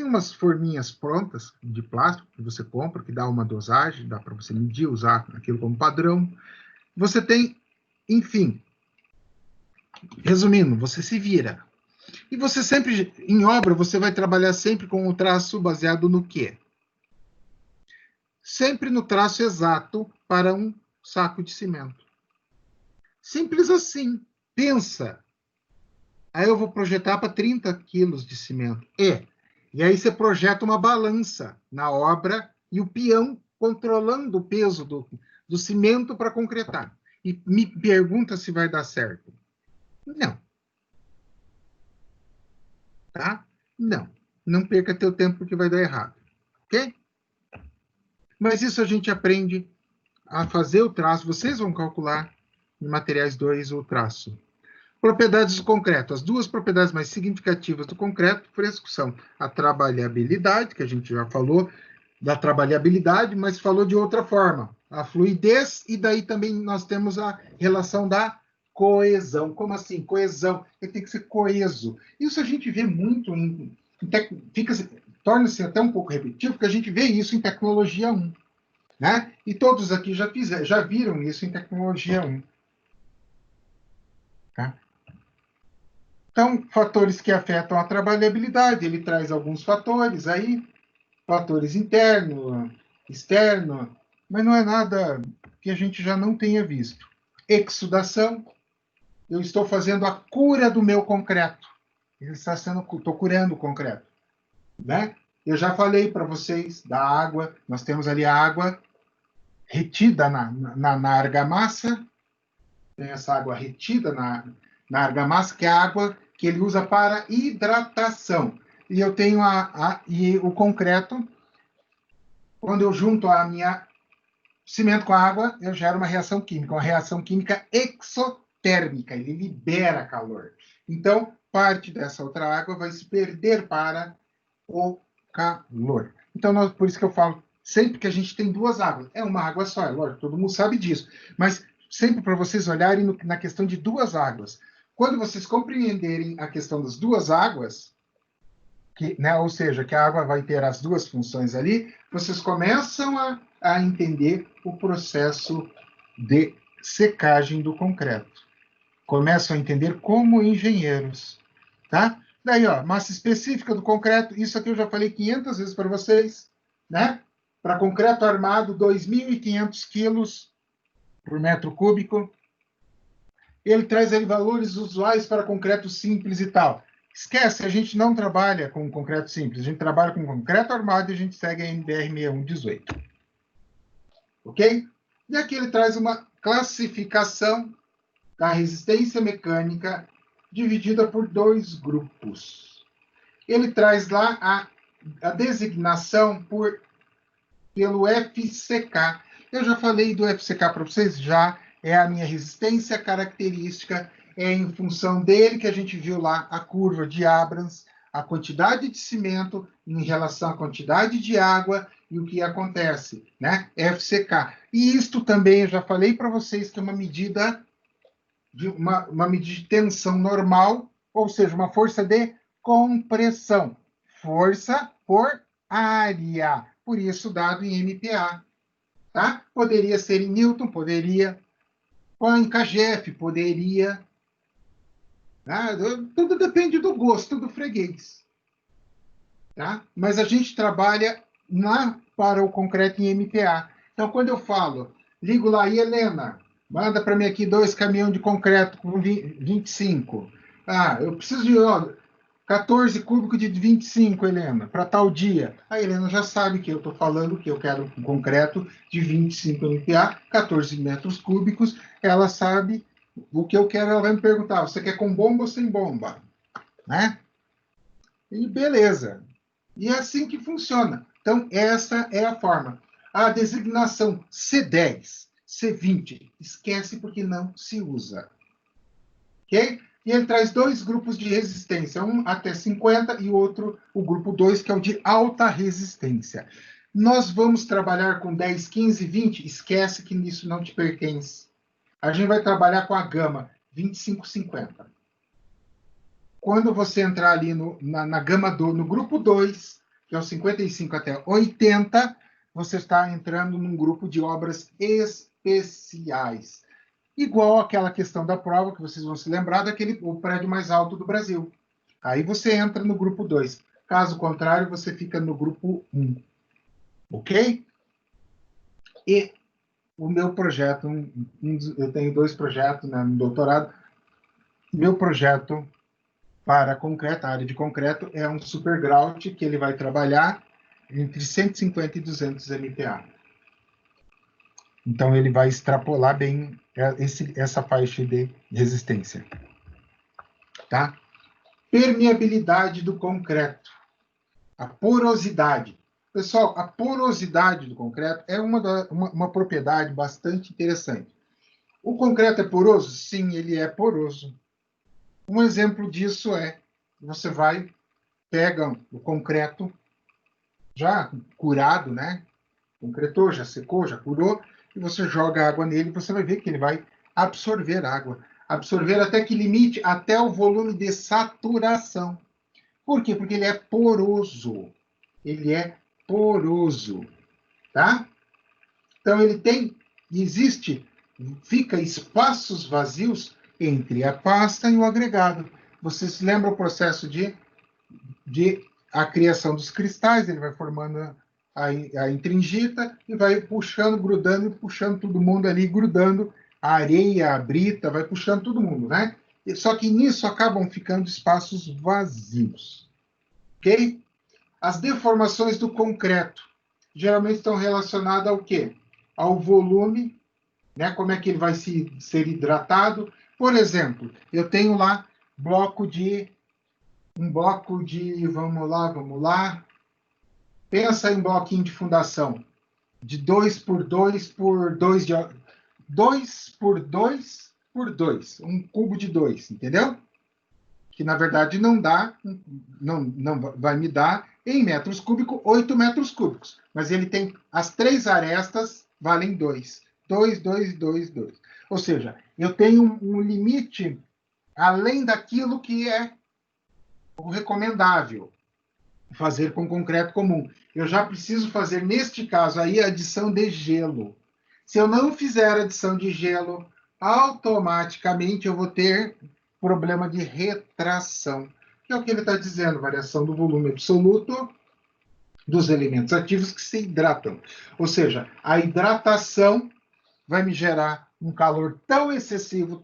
umas forminhas prontas de plástico que você compra, que dá uma dosagem, dá para você medir, usar aquilo como padrão. Você tem, enfim, resumindo, você se vira. E você sempre, em obra, você vai trabalhar sempre com o traço baseado no quê? Sempre no traço exato para um saco de cimento. Simples assim. Pensa. Aí eu vou projetar para 30 quilos de cimento. E aí você projeta uma balança na obra e o peão controlando o peso do cimento para concretar. E me pergunta se vai dar certo. Não. Tá? Não. Não perca teu tempo porque vai dar errado. Ok? Mas isso a gente aprende a fazer o traço. Vocês vão calcular em materiais 2 o traço. Propriedades do concreto. As duas propriedades mais significativas do concreto, fresco, são a trabalhabilidade, que a gente já falou da trabalhabilidade, mas falou de outra forma. A fluidez, e daí também nós temos a relação da coesão. Como assim? Coesão. Ele tem que ser coeso. Isso a gente vê muito torna-se até um pouco repetitivo, porque a gente vê isso em tecnologia 1. Né? E todos aqui já viram isso em tecnologia 1. Tá? Então, fatores que afetam a trabalhabilidade, ele traz alguns fatores aí, fatores interno, externo, mas não é nada que a gente já não tenha visto. Exudação, eu estou fazendo a cura do meu concreto. Estou curando o concreto. Né? Eu já falei para vocês da água, nós temos ali a água retida na argamassa, tem essa água retida na argamassa, que é a água que ele usa para hidratação. E eu tenho e o concreto, quando eu junto a minha cimento com a água, eu gero uma reação química exotérmica, ele libera calor. Então, parte dessa outra água vai se perder para o calor. Então, por isso que eu falo, sempre que a gente tem duas águas, é uma água só, é lógico, todo mundo sabe disso, mas sempre para vocês olharem na questão de duas águas. quando vocês compreenderem a questão das duas águas, né, ou seja, que a água vai ter as duas funções ali, vocês começam a entender o processo de secagem do concreto. Começam a entender como engenheiros, tá? Daí, ó, massa específica do concreto, isso aqui eu já falei 500 vezes para vocês, né? Para concreto armado, 2.500 quilos por metro cúbico. Ele traz aí valores usuais para concreto simples e tal. Esquece, a gente não trabalha com concreto simples, a gente trabalha com concreto armado e a gente segue a NBR 6118. Ok? E aqui ele traz uma classificação da resistência mecânica dividida por 2 grupos. Ele traz lá a designação pelo FCK. Eu já falei do FCK para vocês, já é a minha resistência característica, é em função dele que a gente viu lá a curva de Abrams, a quantidade de cimento em relação à quantidade de água e o que acontece, né? FCK. E isto também eu já falei para vocês que é uma medida uma medida de tensão normal, ou seja, uma força de compressão. Força por área. Por isso, dado em MPa. Tá? Poderia ser em Newton, poderia. Em kgf, poderia. Tá? Tudo depende do gosto do freguês. Tá? Mas a gente trabalha para o concreto em MPa. Então, quando eu falo, ligo lá, e Helena, manda para mim aqui 2 caminhões de concreto com 25. Eu preciso de 14 cúbicos de 25, Helena, para tal dia. A Helena já sabe que eu estou falando que eu quero um concreto de 25 MPa, 14 metros cúbicos. Ela sabe o que eu quero, ela vai me perguntar, você quer com bomba ou sem bomba? Né? E beleza. E é assim que funciona. Então, essa é a forma. A designação C10, C20, esquece porque não se usa. Ok? E ele traz 2 grupos de resistência, um até 50 e outro, o grupo 2, que é o de alta resistência. Nós vamos trabalhar com 10, 15, 20, esquece que isso não te pertence. A gente vai trabalhar com a gama 25, 50. Quando você entrar ali na gama no grupo 2, que é o 55 até 80, você está entrando num grupo de obras especiais. Igual aquela questão da prova, que vocês vão se lembrar, o prédio mais alto do Brasil. Aí você entra no grupo 2. Caso contrário, você fica no grupo 1. Ok? E o meu projeto, eu tenho 2 projetos, né, no doutorado. Meu projeto para concreto, a área de concreto, é um supergrout que ele vai trabalhar entre 150 e 200 MPa. Então, ele vai extrapolar bem essa faixa de resistência. Tá? Permeabilidade do concreto. A porosidade. Pessoal, a porosidade do concreto é uma propriedade bastante interessante. O concreto é poroso? Sim, ele é poroso. Um exemplo disso é, você pega o concreto já curado, né? Concretou, já secou, já curou, e você joga água nele, você vai ver que ele vai absorver água. Absorver até que limite, até o volume de saturação. Por quê? Porque ele é poroso. Ele é poroso. Tá? Então, fica espaços vazios entre a pasta e o agregado. Você se lembra o processo de a criação dos cristais, ele vai formando a intringita e vai puxando, grudando, puxando todo mundo ali, grudando a areia, a brita, vai puxando todo mundo, né? Só que nisso acabam ficando espaços vazios. Ok? As deformações do concreto geralmente estão relacionadas ao quê? Ao volume, né? Como é que ele vai ser hidratado. Por exemplo, eu tenho lá um bloco de, vamos lá. Pensa em um bloquinho de fundação de 2 por 2 por 2 de 2 por 2 por 2, um cubo de 2, entendeu? Que na verdade não vai me dar em metros cúbicos 8 metros cúbicos, mas ele tem as 3 arestas valem 2. 2, 2, 2, 2. Ou seja, eu tenho um limite além daquilo que é o recomendável, fazer com concreto comum. Eu já preciso fazer, neste caso aí, a adição de gelo. Se eu não fizer adição de gelo, automaticamente eu vou ter problema de retração, que é o que ele está dizendo, variação do volume absoluto dos elementos ativos que se hidratam. Ou seja, a hidratação vai me gerar um calor tão excessivo,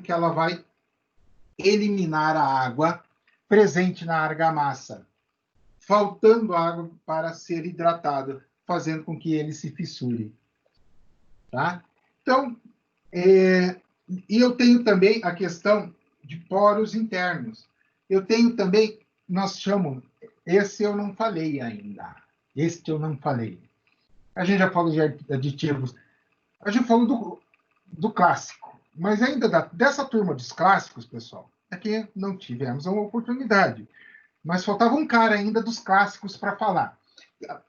que ela vai eliminar a água presente na argamassa, faltando água para ser hidratado, fazendo com que ele se fissure. Tá? Então, e eu tenho também a questão de poros internos. Eu tenho também, nós chamamos, esse eu não falei ainda. Este eu não falei. A gente já falou de aditivos. A gente falou do clássico. Mas ainda dessa turma dos clássicos, pessoal, é que não tivemos uma oportunidade. Mas faltava um cara ainda dos clássicos para falar.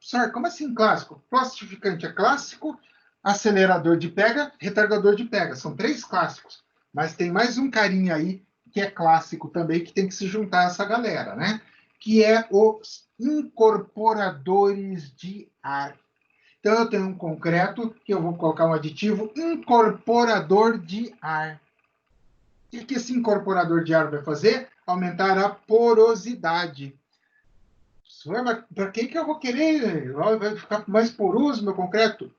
Senhor, como assim clássico? Plastificante é clássico, acelerador de pega, retardador de pega. São 3 clássicos. Mas tem mais um carinha aí que é clássico também, que tem que se juntar a essa galera, né? Que é os incorporadores de ar. Então, eu tenho um concreto que eu vou colocar um aditivo incorporador de ar. O que esse incorporador de ar vai fazer? Aumentar a porosidade. Para que eu vou querer? Vai ficar mais poroso meu concreto?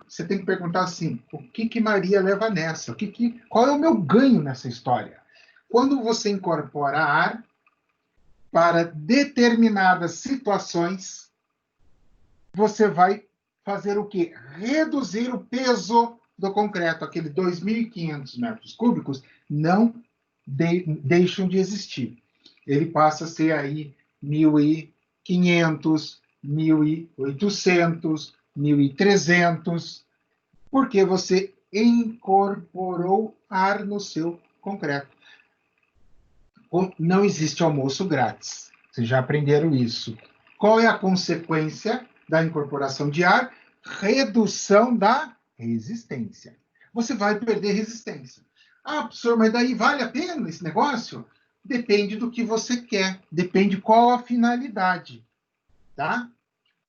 Você tem que perguntar assim, o que Maria leva nessa? Qual é o meu ganho nessa história? Quando você incorpora ar para determinadas situações, você vai fazer o quê? Reduzir o peso do concreto. Aquele 2.500 metros cúbicos não deixam de existir. Ele passa a ser aí 1.500, 1.800, 1.300, porque você incorporou ar no seu concreto. Não existe almoço grátis. Vocês já aprenderam isso. Qual é a consequência da incorporação de ar? Redução da resistência. Você vai perder resistência. Ah, professor, mas daí vale a pena esse negócio? Depende do que você quer. Depende qual a finalidade. Tá?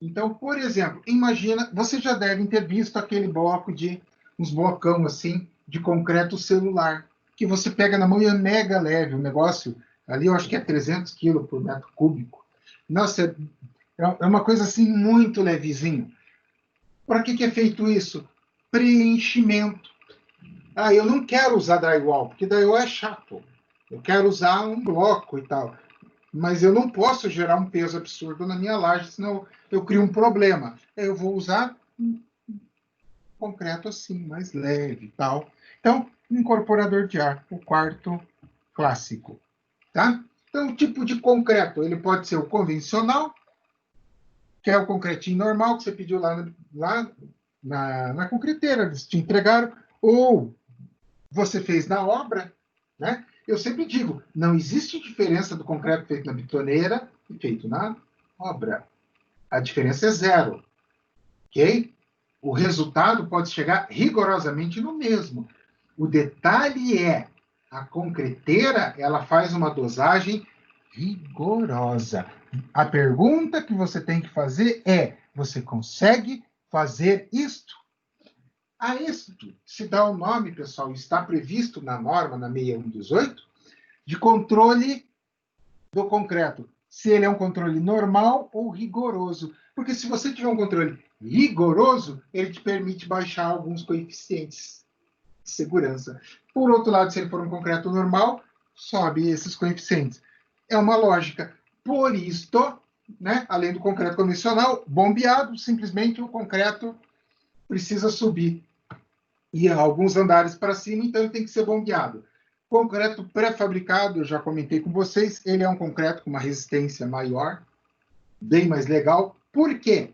Então, por exemplo, imagina, você já deve ter visto aquele bloco uns blocão assim, de concreto celular, que você pega na mão e é mega leve, o negócio ali eu acho que é 300 quilos por metro cúbico. Nossa, é uma coisa assim muito levezinho. Para que é feito isso? Preenchimento. Ah, eu não quero usar drywall, porque drywall é chato. Eu quero usar um bloco e tal. Mas eu não posso gerar um peso absurdo na minha laje, senão eu crio um problema. Eu vou usar um concreto assim, mais leve e tal. Então, incorporador de ar, o quarto clássico. Tá? Então, o tipo de concreto, ele pode ser o convencional, que é o concretinho normal que você pediu lá na concreteira, eles te entregaram, ou você fez na obra, né? Eu sempre digo, não existe diferença do concreto feito na betoneira e feito na obra. A diferença é 0, ok? O resultado pode chegar rigorosamente no mesmo. O detalhe é, a concreteira, ela faz uma dosagem rigorosa. A pergunta que você tem que fazer é, você consegue fazer isto? A isto se dá o nome, pessoal, está previsto na norma, na 6118, de controle do concreto. Se ele é um controle normal ou rigoroso. Porque se você tiver um controle rigoroso, ele te permite baixar alguns coeficientes de segurança. Por outro lado, se ele for um concreto normal, sobe esses coeficientes. É uma lógica. Por isto, né, além do concreto convencional, bombeado, simplesmente o concreto precisa subir e alguns andares para cima, então ele tem que ser bombeado. Concreto pré-fabricado, eu já comentei com vocês, ele é um concreto com uma resistência maior, bem mais legal. Por quê?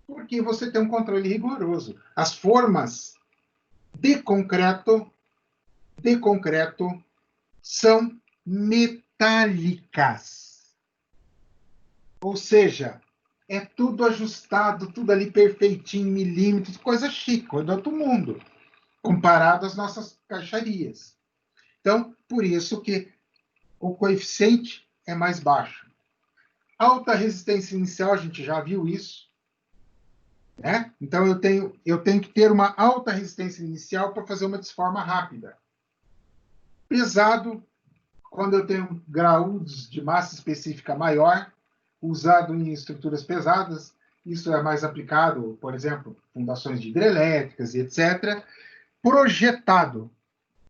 Porque você tem um controle rigoroso. As formas de concreto são metálicas. Ou seja, é tudo ajustado, tudo ali perfeitinho, milímetros, coisa chique, coisa do outro mundo, comparado às nossas caixarias. Então, por isso que o coeficiente é mais baixo. Alta resistência inicial, a gente já viu isso, né? Então, eu tenho que ter uma alta resistência inicial para fazer uma desforma rápida. Pesado, quando eu tenho graúdos de massa específica maior, usado em estruturas pesadas, isso é mais aplicado, por exemplo, fundações de hidrelétricas e etc. Projetado.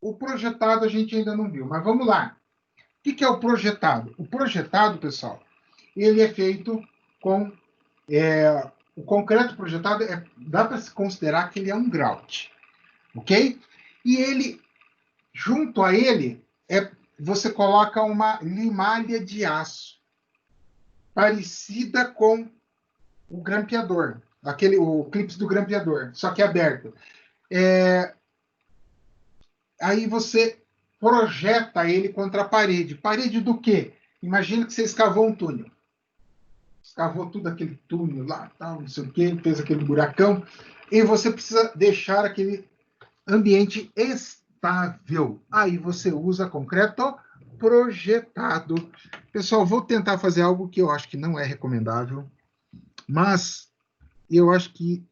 O projetado a gente ainda não viu, mas vamos lá. O que é o projetado? O projetado, pessoal, ele é feito com... o concreto projetado, dá para se considerar que ele é um grout, ok? E ele, junto a ele, você coloca uma limalha de parecida com o grampeador, o clipe do grampeador, só que aberto. Aí você projeta ele contra a parede. Parede do quê? Imagina que você escavou um túnel. Escavou tudo aquele túnel lá, tal, não sei o quê, fez aquele buracão, e você precisa deixar aquele ambiente estável. Aí você usa concreto projetado. Pessoal, vou tentar fazer algo que eu acho que não é recomendável, mas eu acho que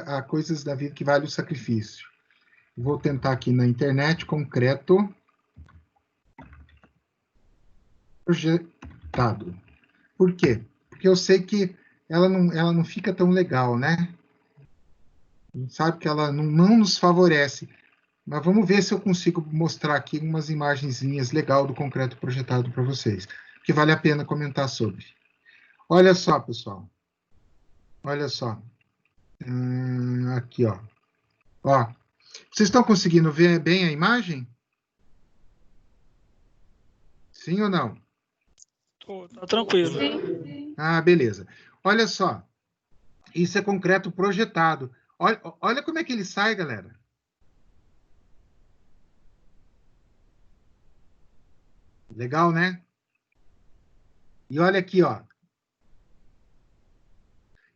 há coisas da vida que vale o sacrifício. Vou tentar aqui na internet, concreto projetado. Por quê? Porque eu sei que ela não fica tão legal, né? A gente sabe que ela não nos favorece. Mas vamos ver se eu consigo mostrar aqui umas imagenzinhas legais do concreto projetado para vocês, que vale a pena comentar sobre. Olha só, pessoal. Olha só. Aqui, ó. Ó. Vocês estão conseguindo ver bem a imagem? Sim ou não? Tá tranquilo. Sim. Ah, beleza. Olha só. Isso é concreto projetado. Olha como é que ele sai, galera. Legal, né? E olha aqui, ó.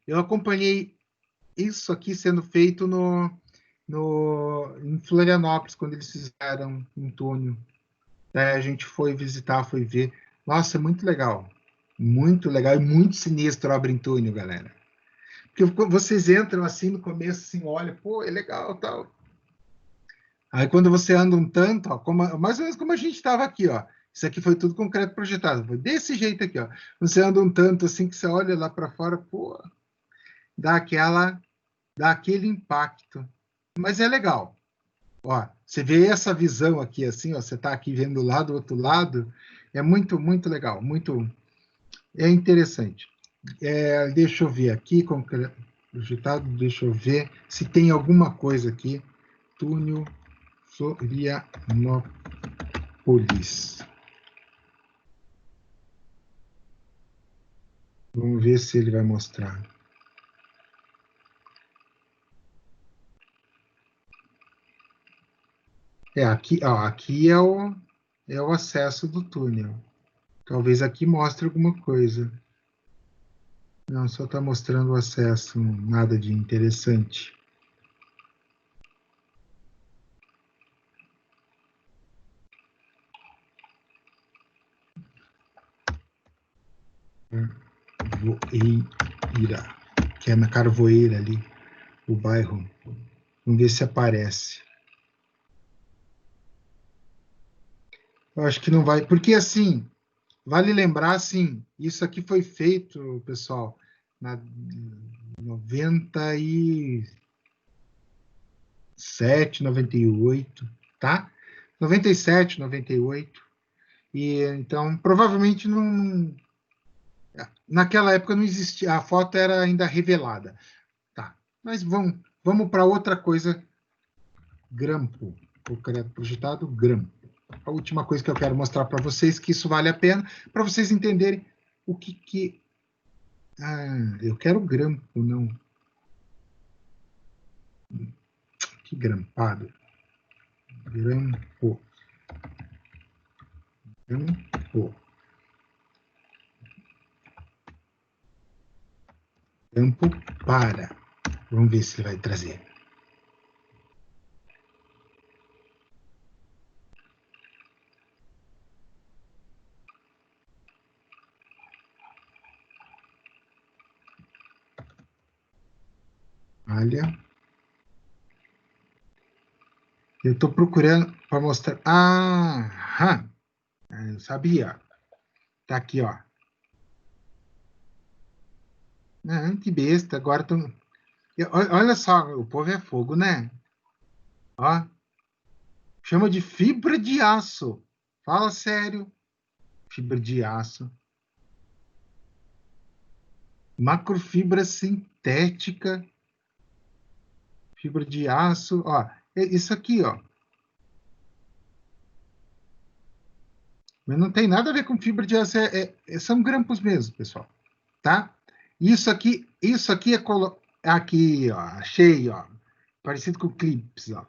Eu acompanhei isso aqui sendo feito em Florianópolis, quando eles fizeram um túnel. A gente foi visitar, foi ver. Nossa, muito legal. Muito legal e muito sinistro obra em túnel, galera. Porque vocês entram assim no começo, assim, olha, pô, é legal, tal. Aí quando você anda um tanto, ó, mais ou menos como a gente estava aqui, ó. Isso aqui foi tudo concreto projetado. Foi desse jeito aqui, ó. Você anda um tanto assim que você olha lá para fora, pô, dá aquele impacto. Mas é legal. Ó, você vê essa visão aqui, assim, ó, você está aqui vendo lá do outro lado, é muito, muito legal, é interessante. Deixa eu ver aqui, projetado, deixa eu ver se tem alguma coisa aqui. Túnel Florianópolis. Vamos ver se ele vai mostrar. Aqui, ó, aqui é o acesso do túnel. Talvez aqui mostre alguma coisa. Não, só está mostrando o acesso, nada de interessante. Carvoeira, que é na Carvoeira ali, o bairro. Vamos ver se aparece. Eu acho que não vai, porque assim, vale lembrar, assim, isso aqui foi feito, pessoal, na 97, 98, tá? 97, 98. E então, provavelmente não. Naquela época não existia, a foto era ainda revelada. Tá. Mas vamos para outra coisa. Grampo. Concreto projetado, grampo. A última coisa que eu quero mostrar para vocês, que isso vale a pena, para vocês entenderem o que... eu quero grampo, não. Que grampado. Grampo. Grampo. Grampo para. Vamos ver se ele vai trazer. Olha. Eu estou procurando para mostrar. Ah, eu sabia. Tá aqui, ó. Ah, que besta. Agora tô... Olha só, o povo é fogo, né? Ó. Chama de fibra de aço. Fala sério. Fibra de aço. Macrofibra sintética. Fibra de aço. Ó, isso aqui, ó. Mas não tem nada a ver com fibra de aço. São grampos mesmo, pessoal. Tá? Isso aqui é aqui, ó. Achei, ó. Parecido com clips, ó.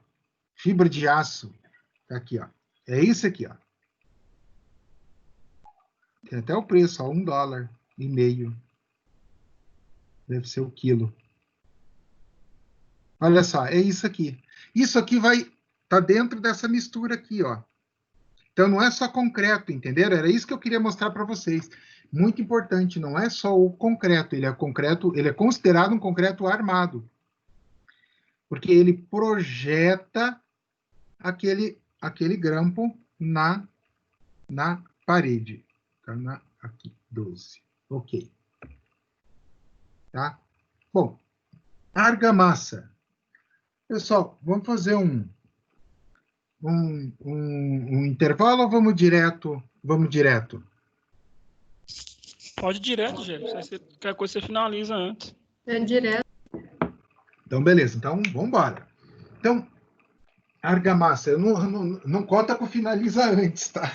Fibra de aço. Tá aqui, ó. É isso aqui, ó. Tem até o preço, ó. $1,50. Deve ser o quilo. Olha só, é isso aqui. Isso aqui vai tá dentro dessa mistura aqui, ó. Então não é só concreto, entenderam? Era isso que eu queria mostrar para vocês. Muito importante, não é só o concreto, ele é considerado um concreto armado. Porque ele projeta aquele grampo na parede. Tá aqui, 12. Ok. Tá? Bom, argamassa. Pessoal, vamos fazer um intervalo ou vamos direto? Vamos direto. Pode ir direto, Gêmeos. Qualquer coisa você finaliza antes. É direto. Então, beleza. Então, vamos embora. Então, argamassa. Eu não conta com finaliza antes, tá?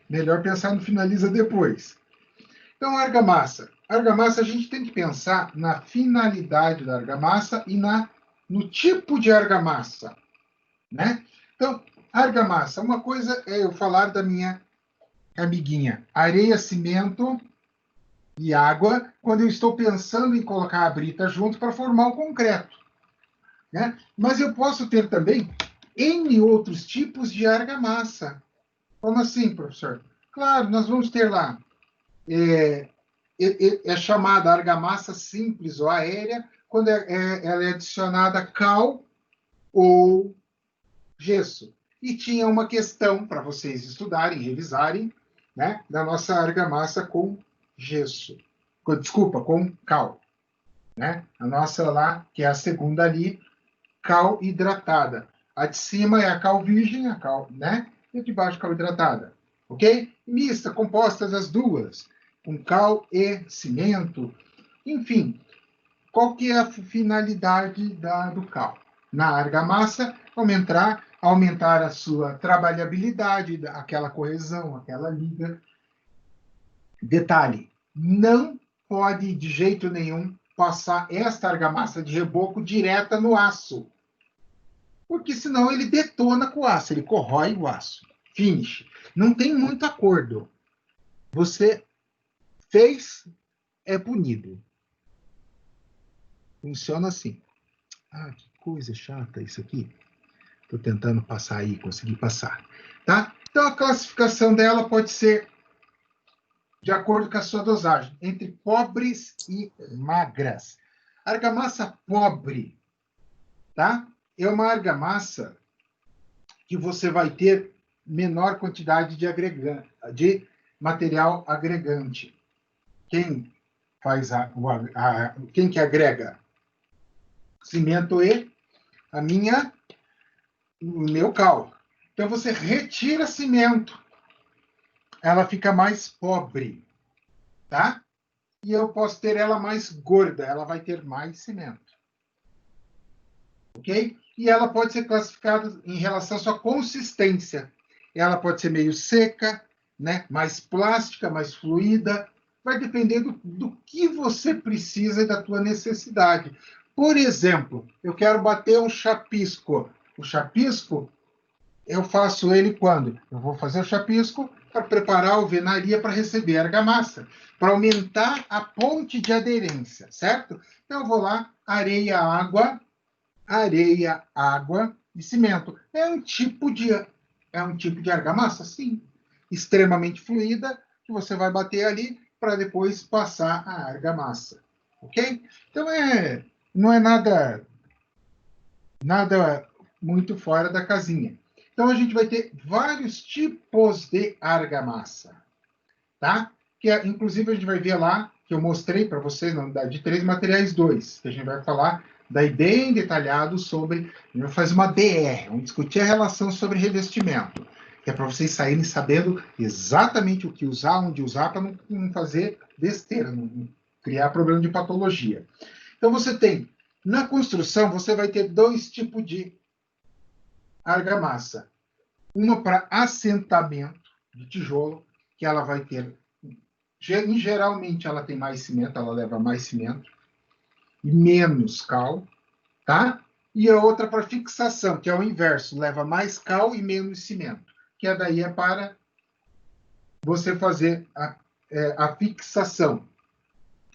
Melhor pensar no finaliza depois. Então, argamassa. Argamassa, a gente tem que pensar na finalidade da argamassa e no tipo de argamassa, né? Então, argamassa. Uma coisa é eu falar da minha amiguinha. Areia, cimento e água, quando eu estou pensando em colocar a brita junto para formar o concreto, né? Mas eu posso ter também N outros tipos de argamassa. Como assim, professor? Claro, nós vamos ter lá, é chamada argamassa simples ou aérea, quando ela é adicionada cal ou gesso. E tinha uma questão para vocês estudarem, revisarem, né, da nossa argamassa com gesso. Desculpa, com cal. Né? A nossa lá, que é a segunda ali, cal hidratada. A de cima é a cal virgem, a cal, né? E a de baixo, cal hidratada. Ok? Mista, compostas as duas, com cal e cimento. Enfim, qual que é a finalidade do cal? Na argamassa, aumentar a sua trabalhabilidade, aquela coesão, aquela liga. Detalhe, não pode de jeito nenhum passar esta argamassa de reboco direta no aço. Porque senão ele detona com o aço, ele corrói o aço. Finish. Não tem muito acordo. Você fez, é punido. Funciona assim. Ah, que coisa chata isso aqui. Estou tentando passar aí, consegui passar. Tá? Então a classificação dela pode ser de acordo com a sua dosagem, entre pobres e magras. Argamassa pobre, tá? É uma argamassa que você vai ter menor quantidade de material agregante. Quem faz quem que agrega? Cimento e o meu cal. Então você retira cimento, ela fica mais pobre, tá? E eu posso ter ela mais gorda, ela vai ter mais cimento. Ok? E ela pode ser classificada em relação à sua consistência. Ela pode ser meio seca, né? Mais plástica, mais fluida. Vai depender do que você precisa e da tua necessidade. Por exemplo, eu quero bater um chapisco. O chapisco, eu faço ele quando? Eu vou fazer o chapisco para preparar a alvenaria para receber a argamassa, para aumentar a ponte de aderência, certo? Então, eu vou lá, areia, água e cimento. É um tipo de argamassa? Sim. Extremamente fluida, que você vai bater ali para depois passar a argamassa. Ok? Então, não é nada muito fora da casinha. Então, a gente vai ter vários tipos de argamassa, tá? Inclusive, a gente vai ver lá, que eu mostrei para vocês, de 3 materiais 2, que a gente vai falar daí bem detalhado sobre, a gente vai fazer uma DR, vamos discutir a relação sobre revestimento, que é para vocês saírem sabendo exatamente o que usar, onde usar, para não fazer besteira, não criar problema de patologia. Então, você tem, na construção, você vai ter 2 tipos de argamassa. Uma para assentamento de tijolo, que ela vai ter, geralmente ela tem mais cimento, ela leva mais cimento e menos cal, tá? E a outra para fixação, que é o inverso, leva mais cal e menos cimento, que daí é para você fazer a fixação.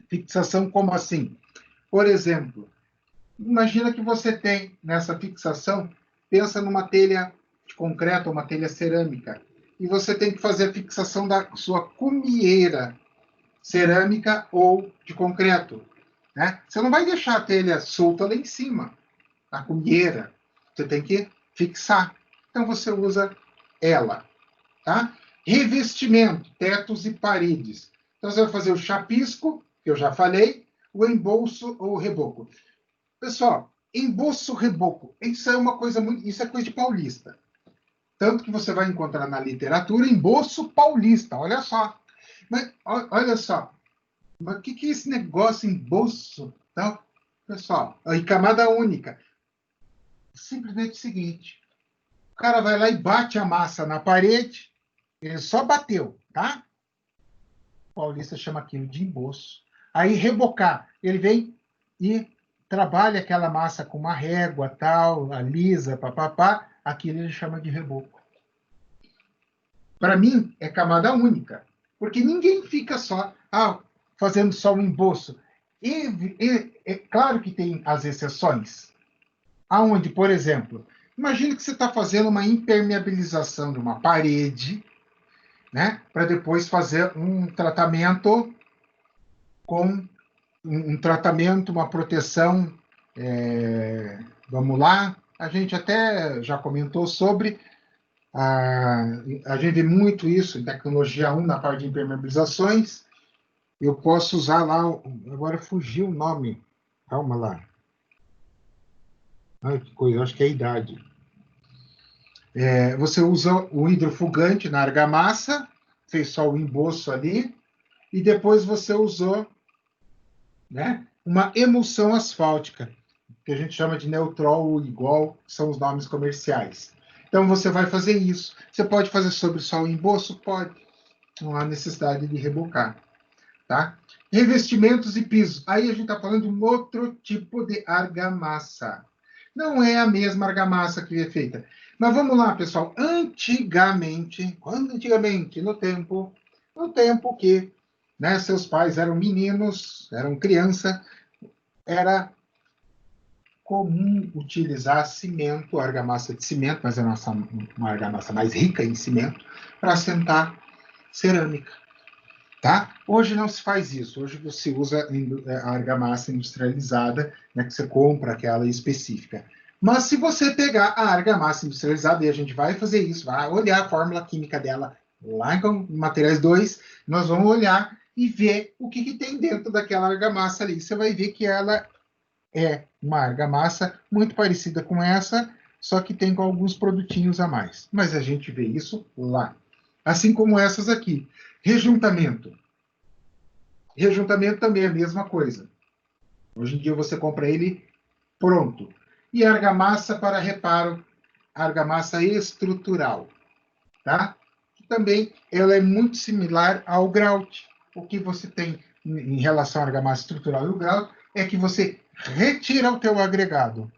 Fixação como assim? Por exemplo, imagina que você tem nessa fixação, pensa numa telha de concreto ou uma telha cerâmica, e você tem que fazer a fixação da sua cumieira cerâmica ou de concreto, né? Você não vai deixar a telha solta lá em cima, a cumieira. Você tem que fixar. Então, você usa ela, tá? Revestimento, tetos e paredes. Então, você vai fazer o chapisco, que eu já falei, o embolso ou o reboco. Pessoal, embolso, reboco, isso é uma coisa muito... Isso é coisa de paulista. Tanto que você vai encontrar na literatura embolso paulista, olha só. Mas, olha só, mas o que é esse negócio embolso? Então, pessoal, e camada única. Simplesmente o seguinte, o cara vai lá e bate a massa na parede, ele só bateu, tá? O paulista chama aquilo de embolso. Aí, rebocar, ele vem e trabalha aquela massa com uma régua, tal, alisa, papapá, aquilo ele chama de reboco. Para mim, é camada única, porque ninguém fica só fazendo só um embolso. É claro que tem as exceções. Aonde, por exemplo, imagine que você está fazendo uma impermeabilização de uma parede, né, para depois fazer um tratamento com uma proteção, vamos lá, a gente até já comentou sobre, a gente vê muito isso em tecnologia 1 na parte de impermeabilizações. Eu posso usar lá, agora fugiu o nome, calma lá. Ai, que coisa, acho que é a idade. Você usa o hidrofugante na argamassa, fez só o embolso ali, e depois você usou, né, uma emulsão asfáltica, que a gente chama de Neutrol ou Igol, são os nomes comerciais. Então, você vai fazer isso. Você pode fazer sobre só o embolso? Pode. Não há necessidade de rebocar. Tá? Revestimentos e pisos. Aí a gente está falando de um outro tipo de argamassa. Não é a mesma argamassa que é feita. Mas vamos lá, pessoal. Antigamente, no tempo que, né, seus pais eram meninos, eram criança, era comum utilizar cimento, argamassa de cimento, mas é uma argamassa mais rica em cimento, para assentar cerâmica. Tá? Hoje não se faz isso. Hoje você usa a argamassa industrializada, né, que você compra aquela específica. Mas se você pegar a argamassa industrializada, e a gente vai fazer isso, vai olhar a fórmula química dela lá em Materiais 2, nós vamos olhar e ver o que tem dentro daquela argamassa ali. Você vai ver que ela é uma argamassa muito parecida com essa, só que tem com alguns produtinhos a mais. Mas a gente vê isso lá. Assim como essas aqui. Rejuntamento. Rejuntamento também é a mesma coisa. Hoje em dia você compra ele pronto. E argamassa para reparo, argamassa estrutural. Tá? Também ela é muito similar ao grout. O que você tem em relação à argamassa estrutural e o grout é que você retira o teu agregado.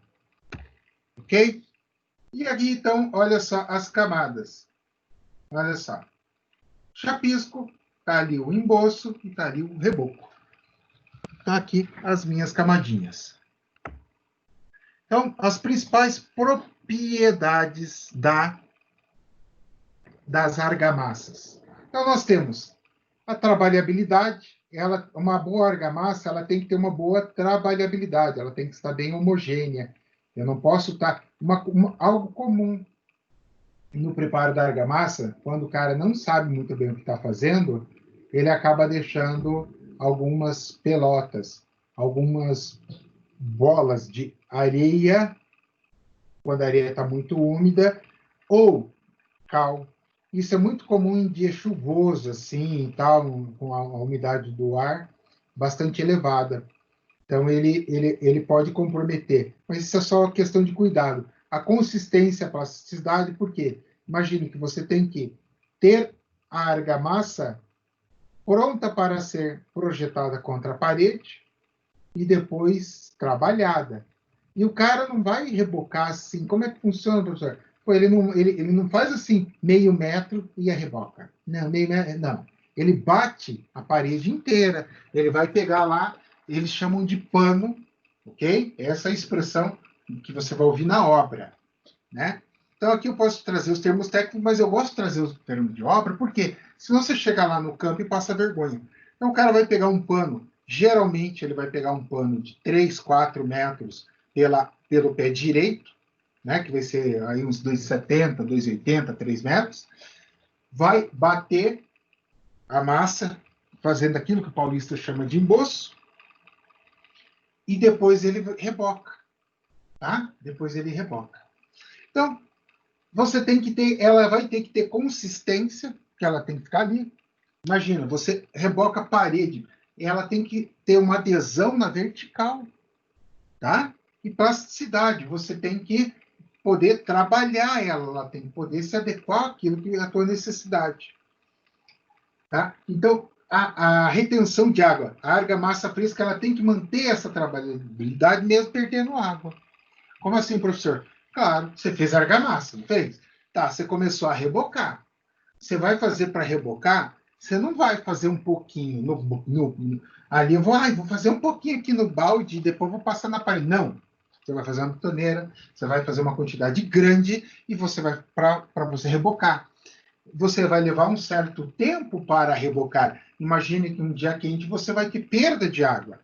Ok? E aqui, então, olha só as camadas. Olha só. Chapisco, está ali o embolso e está ali o reboco. Está aqui as minhas camadinhas. Então, as principais propriedades das argamassas. Então, nós temos a trabalhabilidade, uma boa argamassa, ela tem que ter uma boa trabalhabilidade, ela tem que estar bem homogênea. Eu não posso estar... algo comum no preparo da argamassa, quando o cara não sabe muito bem o que está fazendo, ele acaba deixando algumas pelotas, algumas bolas de areia, quando a areia está muito úmida, ou cal. Isso é muito comum em dia chuvoso, assim, tal, com a umidade do ar bastante elevada. Então, ele pode comprometer. Mas isso é só questão de cuidado. A consistência, a plasticidade, por quê? Imagine que você tem que ter a argamassa pronta para ser projetada contra a parede e depois trabalhada. E o cara não vai rebocar assim. Como é que funciona, professor? Pô, ele não faz assim, meio metro e a reboca. Não, meio metro, não. Ele bate a parede inteira. Ele vai pegar lá, eles chamam de pano, ok? Essa é a expressão que você vai ouvir na obra, né? Então, aqui eu posso trazer os termos técnicos, mas eu gosto de trazer os termos de obra, porque senão você chega lá no campo e passa vergonha. Então, o cara vai pegar um pano, geralmente ele vai pegar um pano de 3, 4 metros pelo pé direito, né, que vai ser aí uns 2,70, 2,80, 3 metros, vai bater a massa, fazendo aquilo que o paulista chama de emboço, e depois ele reboca, tá? Depois ele reboca. Então, você tem que ter, ela vai ter que ter consistência, que ela tem que ficar ali. Imagina, você reboca a parede, ela tem que ter uma adesão na vertical, tá? E plasticidade, você tem que poder trabalhar ela tem que poder se adequar àquilo que é a tua necessidade. Tá? Então, a retenção de água, a argamassa fresca, ela tem que manter essa trabalhabilidade mesmo perdendo água. Como assim, professor? Claro, você fez argamassa, não fez? Tá, você começou a rebocar. Você vai fazer para rebocar, você não vai fazer um pouquinho ali, eu vou fazer um pouquinho aqui no balde e depois vou passar na parede. Não. Você vai fazer uma betoneira, você vai fazer uma quantidade grande e você vai para você rebocar. Você vai levar um certo tempo para rebocar. Imagine que um dia quente você vai ter perda de água,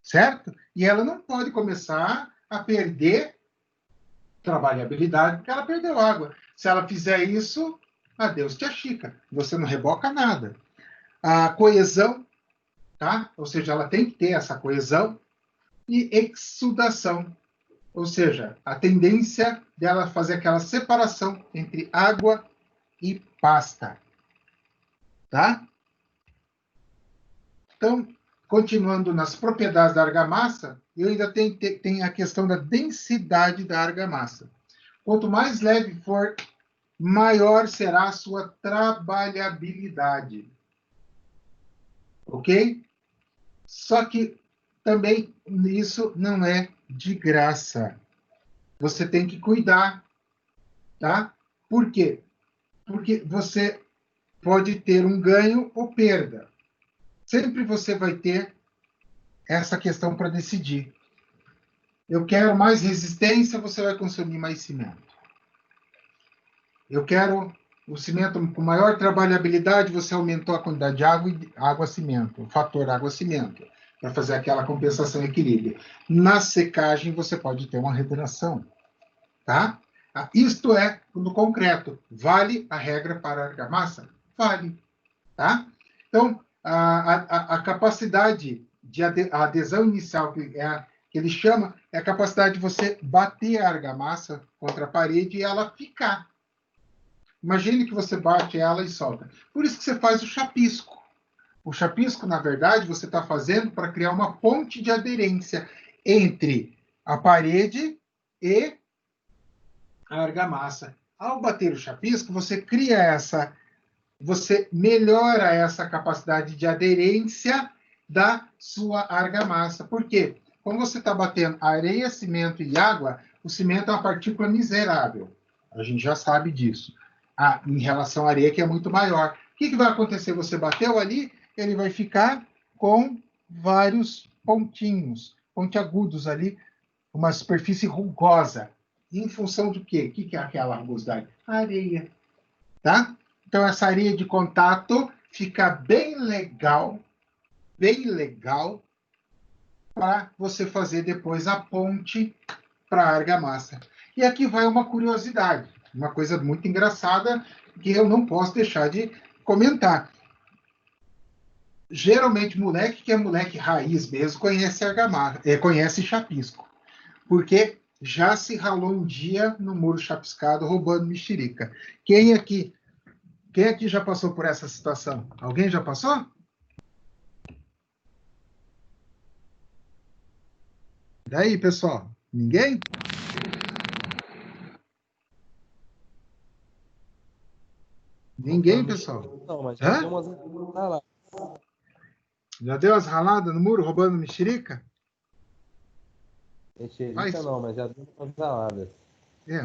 certo? E ela não pode começar a perder trabalhabilidade porque ela perdeu água. Se ela fizer isso, adeus te achica. Você não reboca nada. A coesão, tá? Ou seja, ela tem que ter essa coesão e exsudação. Ou seja, a tendência dela fazer aquela separação entre água e pasta. Tá? Então, continuando nas propriedades da argamassa, eu ainda tenho a questão da densidade da argamassa. Quanto mais leve for, maior será a sua trabalhabilidade. Ok? Só que também isso não é de graça. Você tem que cuidar, tá? Por quê? Porque você pode ter um ganho ou perda. Sempre você vai ter essa questão para decidir. Eu quero mais resistência, você vai consumir mais cimento. Eu quero o cimento com maior trabalhabilidade, você aumentou a quantidade de água-cimento, o fator água-cimento, para fazer aquela compensação e equilíbrio. Na secagem, você pode ter uma retração. Tá? Isto é, no concreto, vale a regra para a argamassa? Vale. Tá? Então, a capacidade de adesão inicial, que ele chama, é a capacidade de você bater a argamassa contra a parede e ela ficar. Imagine que você bate ela e solta. Por isso que você faz o chapisco. O chapisco, na verdade, você está fazendo para criar uma ponte de aderência entre a parede e a argamassa. Ao bater o chapisco, você melhora essa capacidade de aderência da sua argamassa. Por quê? Quando você está batendo areia, cimento e água, o cimento é uma partícula miserável. A gente já sabe disso. Em relação à areia, que é muito maior. O que vai acontecer? Você bateu ali, ele vai ficar com vários pontiagudos ali, uma superfície rugosa. Em função do quê? O que é aquela rugosidade? Areia. Tá? Então, essa areia de contato fica bem legal, bem legal para você fazer depois a ponte para a argamassa. E aqui vai uma curiosidade, uma coisa muito engraçada que eu não posso deixar de comentar. Geralmente, moleque que é moleque raiz mesmo, conhece argamassa, conhece chapisco, porque já se ralou um dia no muro chapiscado roubando mexerica. Quem aqui já passou por essa situação? Alguém já passou? Daí, pessoal? Ninguém? Ninguém, pessoal? Não, mas já deu umas raladas. Já deu as raladas no muro roubando mexerica? Mexerica não, mas já deu umas raladas.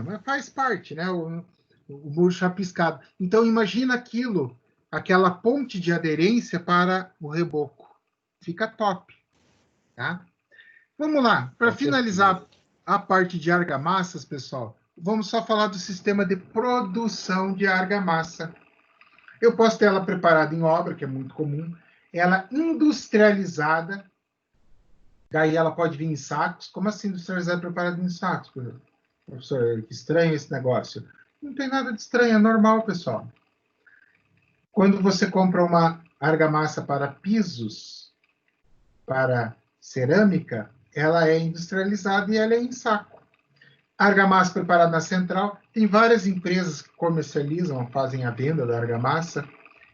Mas faz parte, né? O muro chapiscado. Então, imagina aquela ponte de aderência para o reboco. Fica top, tá? Vamos lá. Para finalizar a parte de argamassas, pessoal, vamos só falar do sistema de produção de argamassa. Eu posso ter ela preparada em obra, que é muito comum. Ela industrializada. Daí ela pode vir em sacos. Como assim industrializada preparada em sacos? Professor, que estranho esse negócio. Não tem nada de estranho, é normal, pessoal. Quando você compra uma argamassa para pisos, para cerâmica, ela é industrializada e ela é em saco. A argamassa preparada na central, tem várias empresas que comercializam, fazem a venda da argamassa.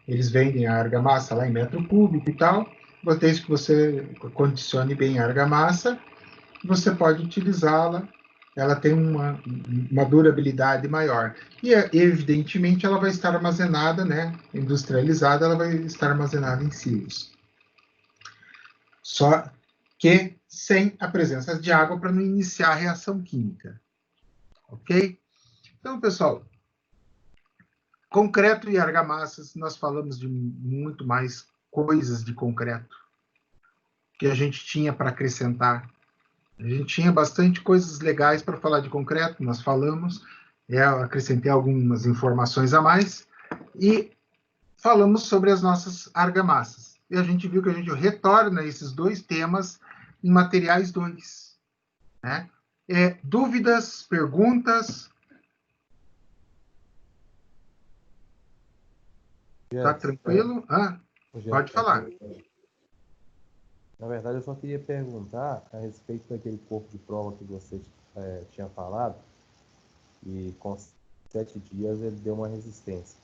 Eles vendem a argamassa lá em metro cúbico e tal. Desde que você condicione bem a argamassa, você pode utilizá-la. Ela tem uma durabilidade maior. E, evidentemente, ela vai estar armazenada, né? Industrializada, ela vai estar armazenada em silos. Só que sem a presença de água para não iniciar a reação química. Ok? Então, pessoal, concreto e argamassas, nós falamos de muito mais coisas de concreto que a gente tinha para acrescentar. A gente tinha bastante coisas legais para falar de concreto, nós falamos, eu acrescentei algumas informações a mais, e falamos sobre as nossas argamassas. E a gente viu que a gente retorna esses dois temas em materiais 2. Né? Dúvidas, perguntas? Tá tranquilo? Pode falar. Na verdade, eu só queria perguntar a respeito daquele corpo de prova que você tinha falado, e com 7 dias ele deu uma resistência.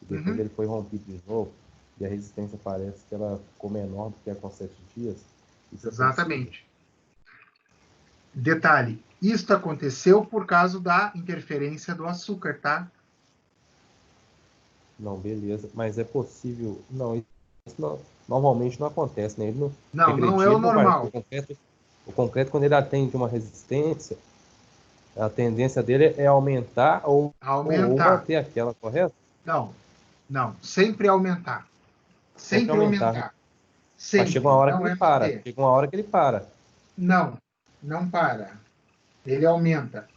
E depois ele foi rompido de novo, e a resistência parece que ela ficou menor do que a com 7 dias. Isso exatamente. Detalhe, isso aconteceu por causa da interferência do açúcar, tá? Não, beleza. Mas é possível... Não, isso não, normalmente não acontece, né? Ele não é o normal. O concreto, quando ele atende uma resistência, a tendência dele é aumentar ou manter aquela, correto? Não. Sempre aumentar. Sempre aumentar. Sempre. Mas chega uma hora que ele para. Chega uma hora que ele para. Não para. Ele aumenta.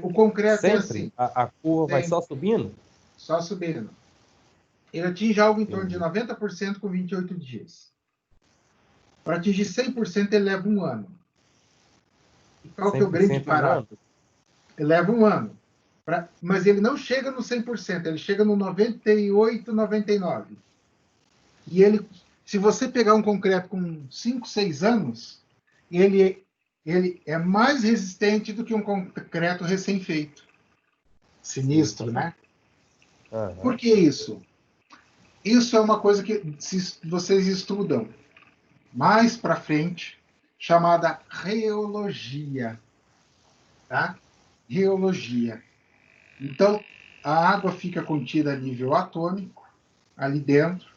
O concreto sempre? É assim. A curva vai só subindo? Só subindo. Ele atinge algo em torno de 90% com 28 dias. Para atingir 100%, ele leva 1 ano. E qual que é o grande parâmetro? Ele leva 1 ano. Mas ele não chega no 100%, ele chega no 98, 99%. E se você pegar um concreto com 5, 6 anos, ele é mais resistente do que um concreto recém-feito. Sinistro, né? Por que isso? Isso é uma coisa que vocês estudam mais para frente, chamada reologia. Tá? Reologia. Então, a água fica contida a nível atômico, ali dentro,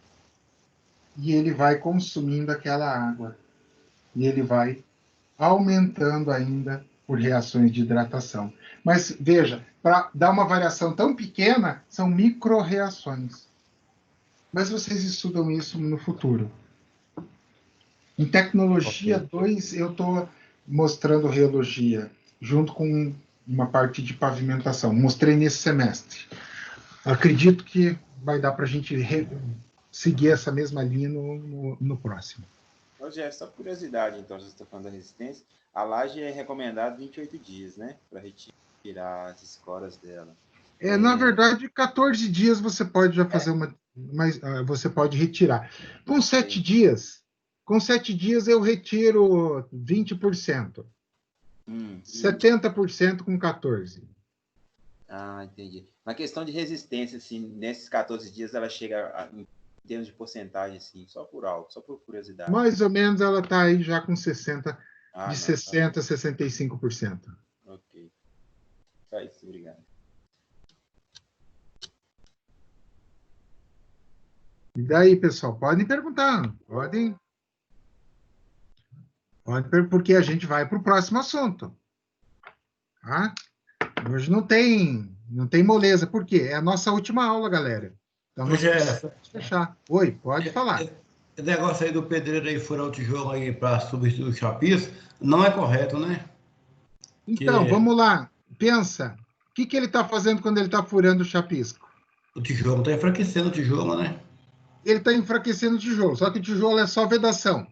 e ele vai consumindo aquela água. E ele vai aumentando ainda por reações de hidratação. Mas, veja, para dar uma variação tão pequena, são micro-reações. Mas vocês estudam isso no futuro. Em Tecnologia 2, eu estou mostrando reologia, junto com uma parte de pavimentação. Mostrei nesse semestre. Acredito que vai dar para a gente seguir essa mesma linha no próximo. Rogério, só curiosidade, então, já estou falando da resistência, a laje é recomendada 28 dias, né? Para retirar as escoras dela. Na verdade, 14 dias você pode já fazer você pode retirar. Com 7 dias, eu retiro 20%. 70% com 14. Ah, entendi. Na questão de resistência, assim, nesses 14 dias ela chega em termos de porcentagem, assim, só por alto, só por curiosidade. Mais ou menos ela está aí já com 60, não, 60% a 65%. Ok. Só isso, obrigado. E daí, pessoal, podem perguntar, porque a gente vai para o próximo assunto. Tá? Hoje não tem moleza, por quê? É a nossa última aula, galera. Então, nós precisamos fechar. Oi, pode falar. Esse negócio aí do pedreiro aí furar o tijolo aí para substituir o chapisco não é correto, né? Então, vamos lá. Pensa. O que ele está fazendo quando ele está furando o chapisco? O tijolo está enfraquecendo o tijolo, né? Ele está enfraquecendo o tijolo, só que o tijolo é só vedação.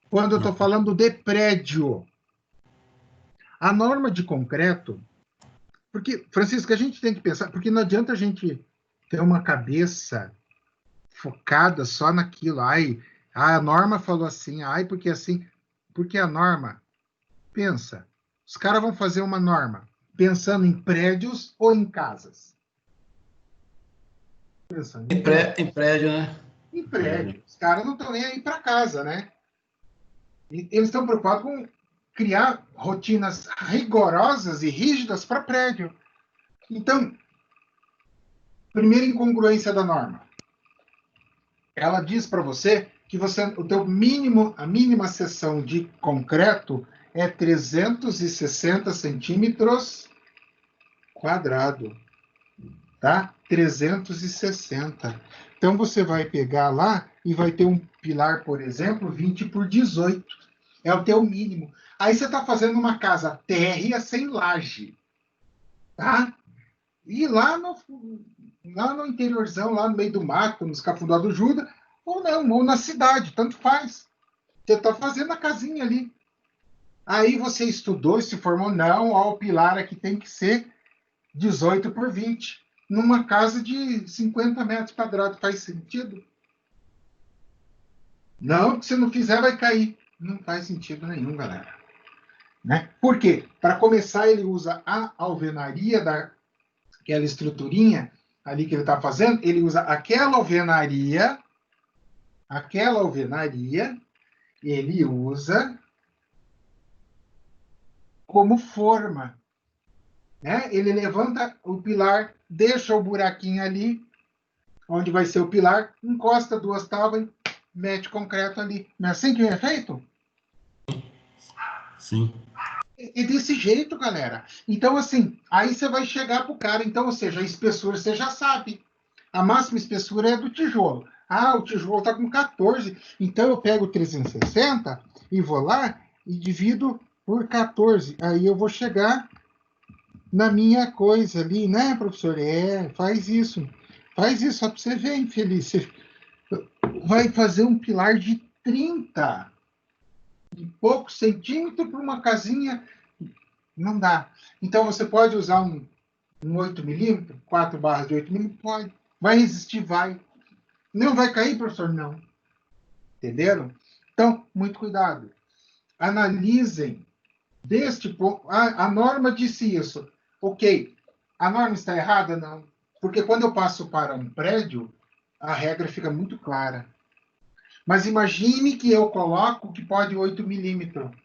Quando eu estou falando de prédio. A norma de concreto... Porque, Francisco, a gente tem que pensar... Porque não adianta a gente ter uma cabeça focada só naquilo. Ai, a norma falou assim. Ai, porque assim... Porque a norma... Pensa. Os caras vão fazer uma norma pensando em prédios ou em casas? Pensando em prédio, né? Em prédio. Os caras não estão nem aí para casa, né? Eles estão preocupados com criar rotinas rigorosas e rígidas para prédio. Então, primeira incongruência da norma. Ela diz para você que a mínima seção de concreto é 360 centímetros quadrado. Tá? 360. Então, você vai pegar lá e vai ter um pilar, por exemplo, 20 por 18. É o teu mínimo. Aí você está fazendo uma casa térrea sem laje. Tá? E lá no interiorzão, lá no meio do mato, nos Cafundó do Juda, ou não, ou na cidade, tanto faz. Você está fazendo a casinha ali. Aí você estudou e se formou, não, ó, o pilar aqui tem que ser 18 por 20. Numa casa de 50 metros quadrados, faz sentido? Não, se não fizer, vai cair. Não faz sentido nenhum, galera. Né? Por quê? Para começar, ele usa a alvenaria daquela estruturinha ali que ele está fazendo, ele usa aquela alvenaria, ele usa como forma. Né? Ele levanta o pilar, deixa o buraquinho ali, onde vai ser o pilar, encosta 2 tábuas, mete concreto ali. Não é assim que é feito? Sim. É desse jeito, galera. Então, assim, aí você vai chegar para o cara. Então, ou seja, a espessura você já sabe. A máxima espessura é do tijolo. Ah, o tijolo está com 14. Então, eu pego 360 e vou lá e divido por 14. Aí eu vou chegar na minha coisa ali, né, professor? Faz isso. Faz isso, só para você ver, infeliz. Você vai fazer um pilar de 30 e poucos centímetros para uma casinha. Não dá. Então, você pode usar um 8 milímetros, 4 barras de 8 milímetros? Pode. Vai resistir? Vai. Não vai cair, professor? Não. Entenderam? Então, muito cuidado. Analisem deste ponto. A norma disse isso. Ok. A norma está errada? Não. Porque quando eu passo para um prédio, a regra fica muito clara. Mas imagine que eu coloco que pode 8 milímetros. O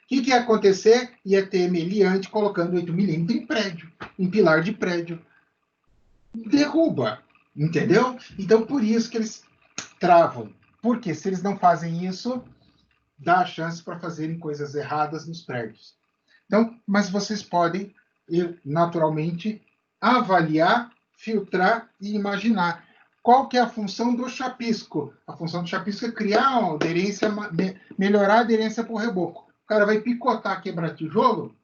que ia acontecer? Ia ter meliante colocando 8 milímetros em prédio, em pilar de prédio. Derruba, entendeu? Então, por isso que eles travam. Porque se eles não fazem isso, dá a chance para fazerem coisas erradas nos prédios. Então, mas vocês podem, naturalmente, avaliar, filtrar e imaginar. Qual que é a função do chapisco? A função do chapisco é criar uma aderência, melhorar a aderência para o reboco. O cara vai picotar, quebrar tijolo,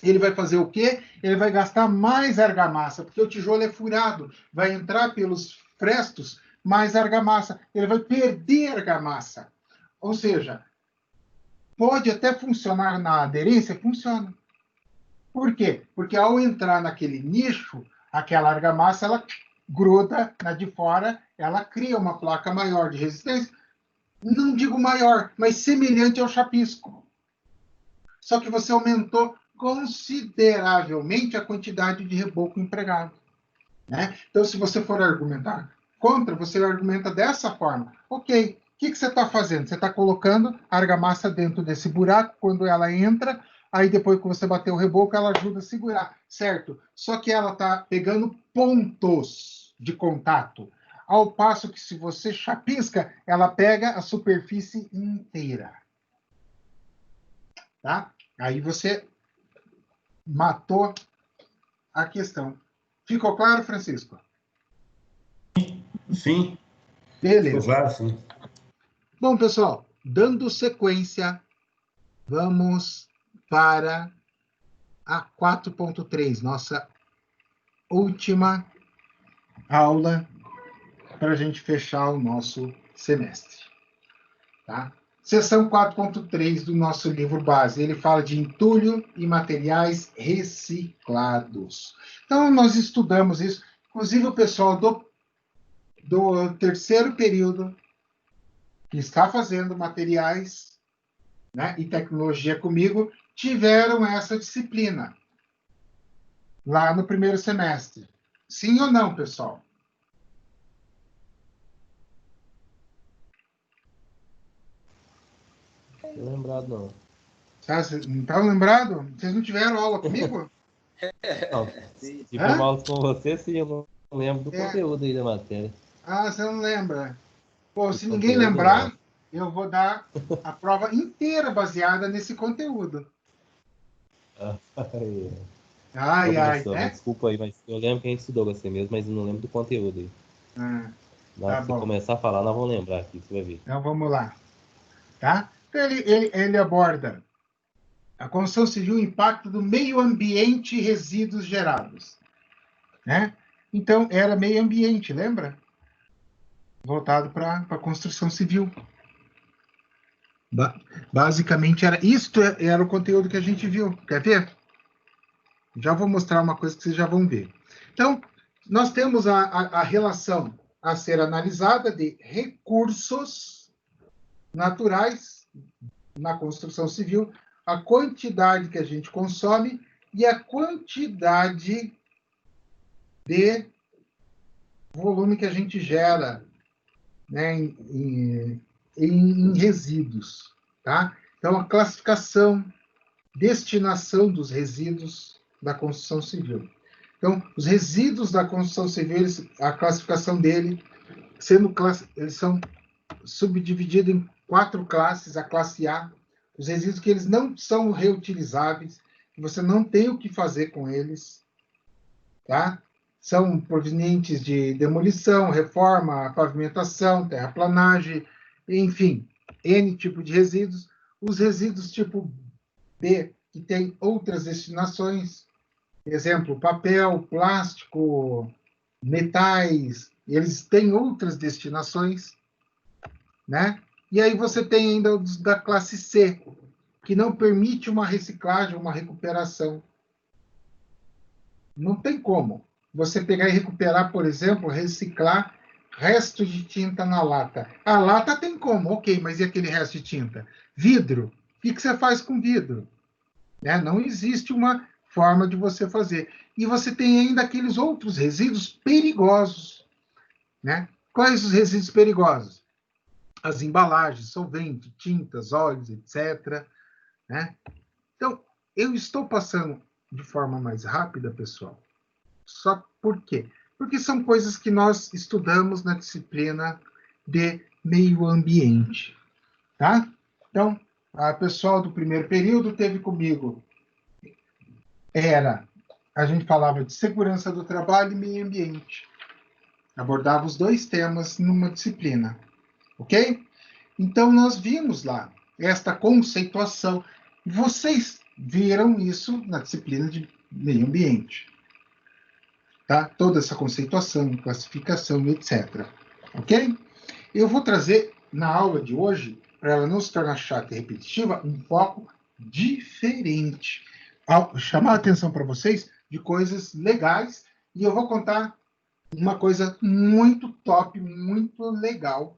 ele vai fazer o quê? Ele vai gastar mais argamassa, porque o tijolo é furado, vai entrar pelos frestos mais argamassa, ele vai perder argamassa. Ou seja, Pode até funcionar na aderência? Funciona. Por quê? Porque ao entrar naquele nicho, aquela argamassa, ela gruda na de fora, ela cria uma placa maior de resistência. Não digo maior, mas semelhante ao chapisco. Só que você aumentou consideravelmente a quantidade de reboco empregado. Né? Então, se você for argumentar contra, você argumenta dessa forma. Ok, o que você está fazendo? Você está colocando a argamassa dentro desse buraco, quando ela entra, aí depois que você bater o reboco, ela ajuda a segurar, certo? Só que ela está pegando pontos de contato, ao passo que se você chapisca, ela pega a superfície inteira. Tá? Aí você matou a questão. Ficou claro, Francisco? Sim. Beleza. Ficou claro, sim. Bom, pessoal, dando sequência, vamos para a 4.3, nossa última aula para a gente fechar o nosso semestre. Tá? Seção 4.3 do nosso livro base, ele fala de entulho e materiais reciclados. Então, nós estudamos isso, inclusive o pessoal do terceiro período, que está fazendo materiais, né, e tecnologia comigo, tiveram essa disciplina lá no primeiro semestre. Sim ou não, pessoal? Não tô lembrado, não. Não estavam lembrados? Vocês não tiveram aula comigo? Não, tive uma aula com você, sim, eu não lembro do conteúdo aí da matéria. Ah, você não lembra? Pô, se Do ninguém conteúdo, lembrar, não. eu vou dar a prova inteira baseada nesse conteúdo. Ai, Professor, né? desculpa aí, mas eu lembro que a gente estudou você mesmo, mas eu não lembro do conteúdo aí. Na hora que você bom. começar a falar, nós vamos lembrar aqui, você vai ver. Então, vamos lá. Tá? Então, ele aborda a construção civil, o impacto do meio ambiente e resíduos gerados. Né? Então, era meio ambiente, lembra? Voltado para a construção civil. Basicamente, isto era o conteúdo que a gente viu. Quer ver? Já vou mostrar uma coisa que vocês já vão ver. Então, nós temos a relação a ser analisada de recursos naturais na construção civil, a quantidade que a gente consome e a quantidade de volume que a gente gera, né, em resíduos. Tá? Então, a classificação, destinação dos resíduos da construção civil. Então, os resíduos da construção civil, a classificação dele, eles são subdivididos em 4 classes. A classe A, os resíduos que eles não são reutilizáveis, que você não tem o que fazer com eles, tá? São provenientes de demolição, reforma, pavimentação, terraplanagem, enfim, N tipo de resíduos. Os resíduos tipo B, que tem outras destinações, exemplo, papel, plástico, metais, eles têm outras destinações, né? E aí você tem ainda os da classe C, que não permite uma reciclagem, uma recuperação. Não tem como você pegar e recuperar, por exemplo, reciclar resto de tinta na lata. A lata tem como, ok, mas e aquele resto de tinta? Vidro, o que você faz com vidro? Né? Não existe uma forma de você fazer. E você tem ainda aqueles outros resíduos perigosos. Né? Quais os resíduos perigosos? As embalagens, solvente, tintas, óleos, etc. Né? Então, eu estou passando de forma mais rápida, pessoal. Só por quê? Porque são coisas que nós estudamos na disciplina de meio ambiente. Tá? Então, a pessoal do primeiro período teve comigo. A gente falava de segurança do trabalho e meio ambiente. Abordava os 2 temas numa disciplina. Ok? Então, nós vimos lá esta conceituação. Vocês viram isso na disciplina de meio ambiente. Tá? Toda essa conceituação, classificação, etc. Ok? Eu vou trazer, na aula de hoje, para ela não se tornar chata e repetitiva, um foco diferente. Chamar a atenção para vocês de coisas legais, e eu vou contar uma coisa muito top, muito legal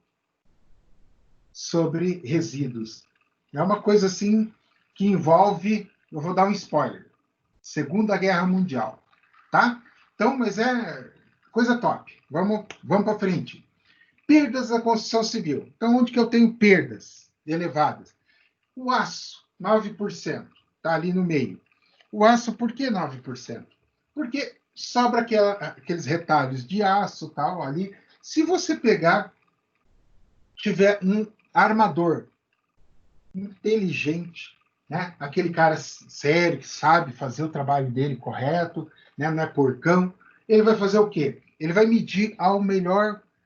sobre resíduos. É uma coisa assim que envolve, eu vou dar um spoiler, Segunda Guerra Mundial, tá? Então, mas é coisa top. Vamos para frente. Perdas da construção civil. Então, onde que eu tenho perdas elevadas? O aço, 9%, está ali no meio. O aço, por que 9%? Porque sobra aqueles retalhos de aço tal ali. Se você tiver um armador inteligente, né? Aquele cara sério que sabe fazer o trabalho dele correto, né? Não é porcão, ele vai fazer o quê? Ele vai medir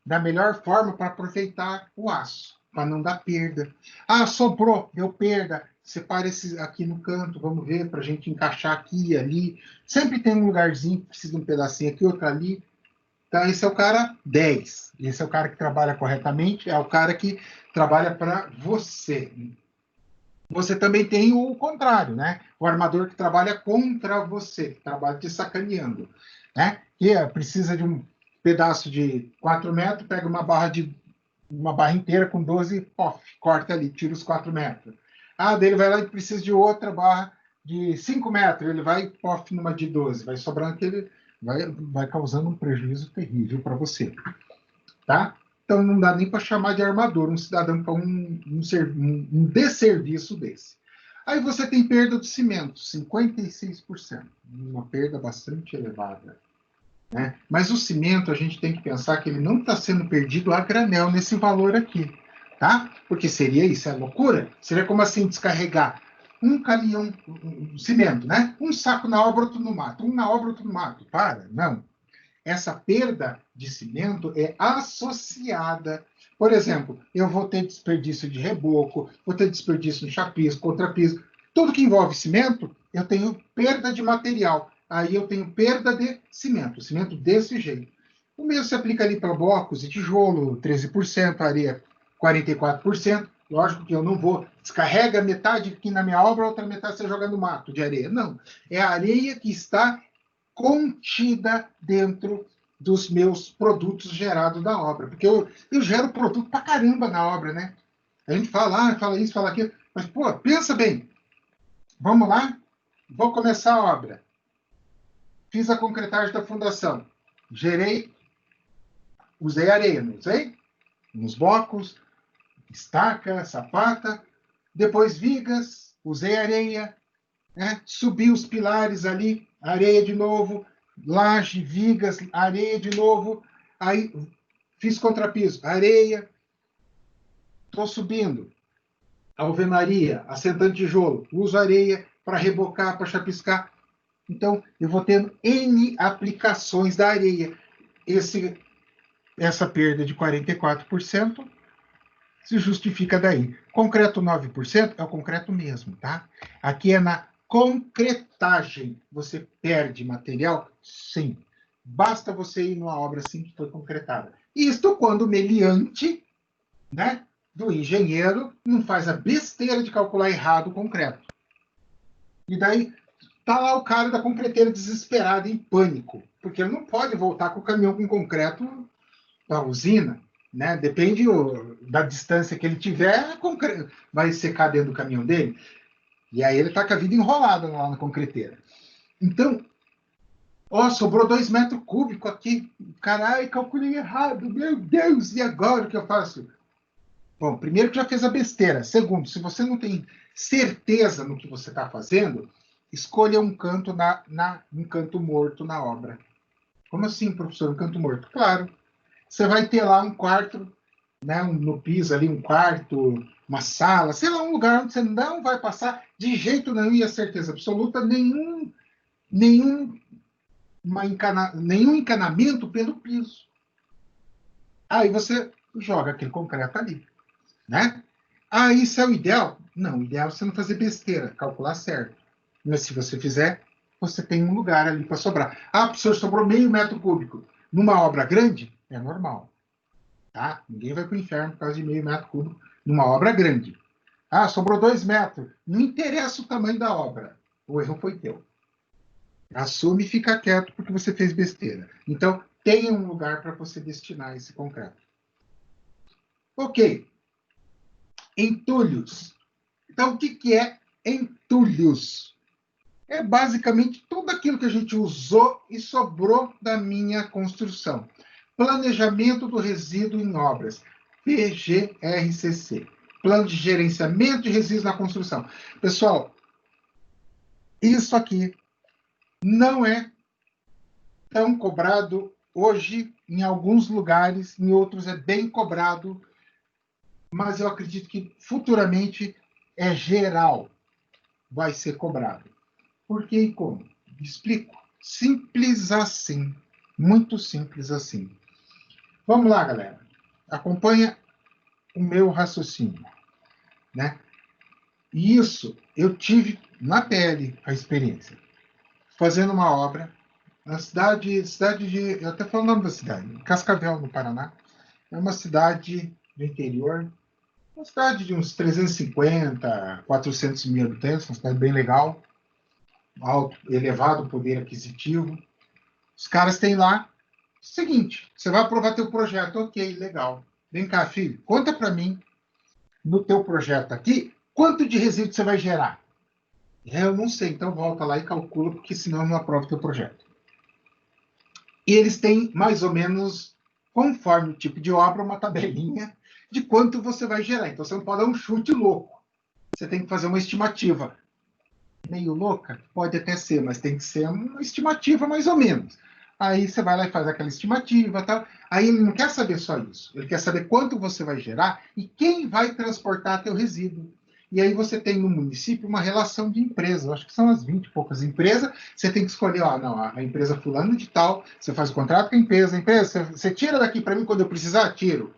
da melhor forma para aproveitar o aço, para não dar perda. Ah, sobrou, deu perda. Separa esse aqui no canto, vamos ver, para a gente encaixar aqui e ali. Sempre tem um lugarzinho que precisa de um pedacinho aqui, outro ali. Então, esse é o cara 10. Esse é o cara que trabalha corretamente, é o cara que trabalha para você. Você também tem o contrário, né? O armador que trabalha contra você, que trabalha te sacaneando, né? Que precisa de um pedaço de 4 metros, pega uma barra inteira com 12, pof, corta ali, tira os 4 metros. Ah, daí ele vai lá e precisa de outra barra de 5 metros, ele vai, pof, numa de 12, vai sobrando aquele, vai causando um prejuízo terrível para você, tá? Então não dá nem para chamar de armador um cidadão para um desserviço desse. Aí você tem perda do cimento, 56%, uma perda bastante elevada, né? Mas o cimento, a gente tem que pensar que ele não está sendo perdido a granel nesse valor aqui, tá? Porque seria isso, é loucura? Seria como assim descarregar um caminhão, um cimento, né? Um saco na obra, outro no mato. Um na obra, outro no mato. Para, não. Essa perda de cimento é associada. Por exemplo, eu vou ter desperdício de reboco, vou ter desperdício no chapisco, contrapiso. Tudo que envolve cimento, eu tenho perda de material. Aí eu tenho perda de cimento. Cimento desse jeito. O mesmo se aplica ali para blocos e tijolo, 13%, areia, 44%. Lógico que eu não vou descarrega metade aqui na minha obra, outra metade você joga no mato de areia. Não. É a areia que está contida dentro dos meus produtos gerados da obra. Porque eu gero produto pra caramba na obra, né? A gente fala isso, fala aquilo. Mas, pô, pensa bem. Vamos lá? Vou começar a obra. Fiz a concretagem da fundação. Gerei, usei areia, não usei? Nos blocos, estaca, sapata. Depois vigas, usei areia. Né? Subi os pilares ali, areia de novo, laje, vigas, areia de novo. Aí fiz contrapiso, areia. Estou subindo. Alvenaria, assentando tijolo, uso areia para rebocar, para chapiscar. Então, eu vou tendo N aplicações da areia. Essa perda de 44% se justifica daí. Concreto 9% é o concreto mesmo, tá? Aqui é na concretagem. Você perde material? Sim. Basta você ir numa obra assim que foi concretada. Isto quando o meliante, né, do engenheiro não faz a besteira de calcular errado o concreto. E daí tá lá o cara da concreteira desesperado, em pânico, porque ele não pode voltar com o caminhão com concreto da usina, né? Depende da distância que ele tiver, vai secar dentro do caminhão dele. E aí ele tá com a vida enrolada lá na concreteira. Então, sobrou 2 metros cúbicos aqui. Caralho, calculei errado. Meu Deus, e agora o que eu faço? Bom, primeiro que já fez a besteira. Segundo, se você não tem certeza no que você está fazendo, escolha um canto um canto morto na obra. Como assim, professor, um canto morto? Claro. Você vai ter lá um quarto, né, no piso ali, um quarto, uma sala, sei lá, um lugar onde você não vai passar de jeito nenhum, e a certeza absoluta, nenhum encanamento pelo piso. Aí você joga aquele concreto ali, né? Ah, isso é o ideal? Não, o ideal é você não fazer besteira, calcular certo. Mas se você fizer, você tem um lugar ali para sobrar. Ah, professor, sobrou meio metro cúbico. Numa obra grande, é normal. Tá? Ninguém vai para o inferno por causa de meio metro cúbico numa obra grande. Ah, sobrou 2 metros. Não interessa o tamanho da obra. O erro foi teu. Assume e fica quieto porque você fez besteira. Então, tenha um lugar para você destinar esse concreto. Ok. Entulhos. Então, o que é entulhos? É basicamente tudo aquilo que a gente usou e sobrou da minha construção. Planejamento do resíduo em obras. PGRCC. Plano de gerenciamento de resíduos na construção. Pessoal, isso aqui não é tão cobrado hoje em alguns lugares, em outros é bem cobrado, mas eu acredito que futuramente é geral, vai ser cobrado. Por que e como? Explico. Simples assim. Muito simples assim. Vamos lá, galera. Acompanha o meu raciocínio, né? E isso eu tive na pele a experiência. Fazendo uma obra na cidade de... Eu até falo o nome da cidade. Cascavel, no Paraná. É uma cidade do interior. Uma cidade de uns 350, 400 mil habitantes. Uma cidade bem legal. Alto, elevado poder aquisitivo. Os caras têm lá o seguinte: você vai aprovar teu projeto, ok, legal. Vem cá, filho, conta para mim, no teu projeto aqui, quanto de resíduo você vai gerar? Eu não sei, então volta lá e calcula, porque senão eu não aprovo teu projeto. E eles têm mais ou menos, conforme o tipo de obra, uma tabelinha de quanto você vai gerar. Então você não pode dar um chute louco. Você tem que fazer uma estimativa. Meio louca? Pode até ser, mas tem que ser uma estimativa mais ou menos. Aí você vai lá e faz aquela estimativa, tal. Aí ele não quer saber só isso. Ele quer saber quanto você vai gerar e quem vai transportar teu resíduo. E aí você tem no município uma relação de empresas. Eu acho que são as 20 e poucas empresas. Você tem que escolher, ó, não, a empresa fulano de tal, você faz o contrato com a empresa, você tira daqui para mim quando eu precisar, tiro.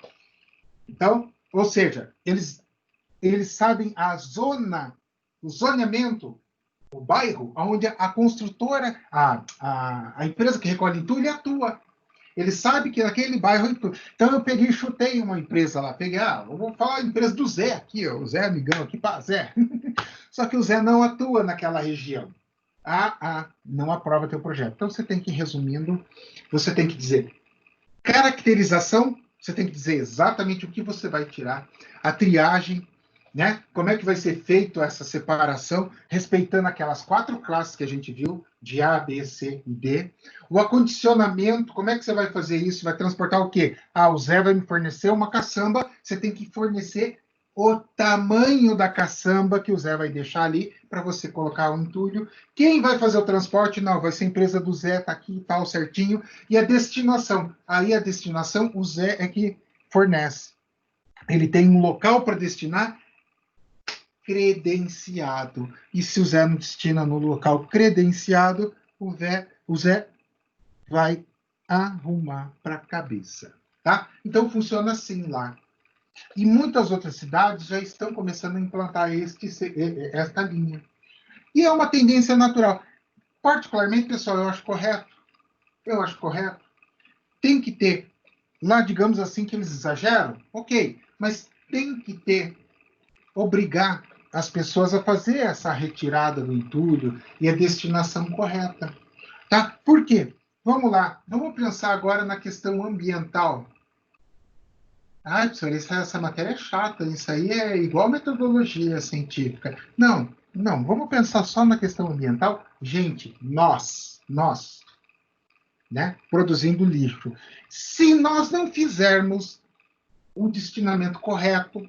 Então, ou seja, eles sabem a zona, o zoneamento, o bairro onde a construtora, a empresa que recolhe entulho atua. Ele sabe que naquele bairro entulho. Então eu peguei e chutei uma empresa lá. Peguei, eu vou falar a empresa do Zé aqui, ó, o Zé amigão aqui, pá, Zé. Só que o Zé não atua naquela região. Não aprova teu projeto. Então você tem que ir resumindo, você tem que dizer caracterização, você tem que dizer exatamente o que você vai tirar, a triagem, né? Como é que vai ser feito essa separação, respeitando aquelas 4 classes que a gente viu, de A, B, C e D. O acondicionamento, como é que você vai fazer isso? Vai transportar o quê? O Zé vai me fornecer uma caçamba, você tem que fornecer o tamanho da caçamba que o Zé vai deixar ali para você colocar o entulho. Quem vai fazer o transporte? Não, vai ser a empresa do Zé, tá aqui e tal, certinho. E a destinação? Aí a destinação, o Zé é que fornece. Ele tem um local para destinar credenciado. E se o Zé não destina no local credenciado, o Zé vai arrumar para a cabeça. Tá? Então funciona assim lá. E muitas outras cidades já estão começando a implantar esta linha. E é uma tendência natural. Particularmente, pessoal, eu acho correto. Eu acho correto. Tem que ter, lá, digamos assim, que eles exageram, ok, mas tem que ter, obrigar as pessoas a fazer essa retirada do entulho e a destinação correta. Tá? Por quê? Vamos lá, vamos pensar agora na questão ambiental. Professor, essa matéria é chata, isso aí é igual metodologia científica. Não, vamos pensar só na questão ambiental. Gente, nós, né, produzindo lixo. Se nós não fizermos o destinamento correto,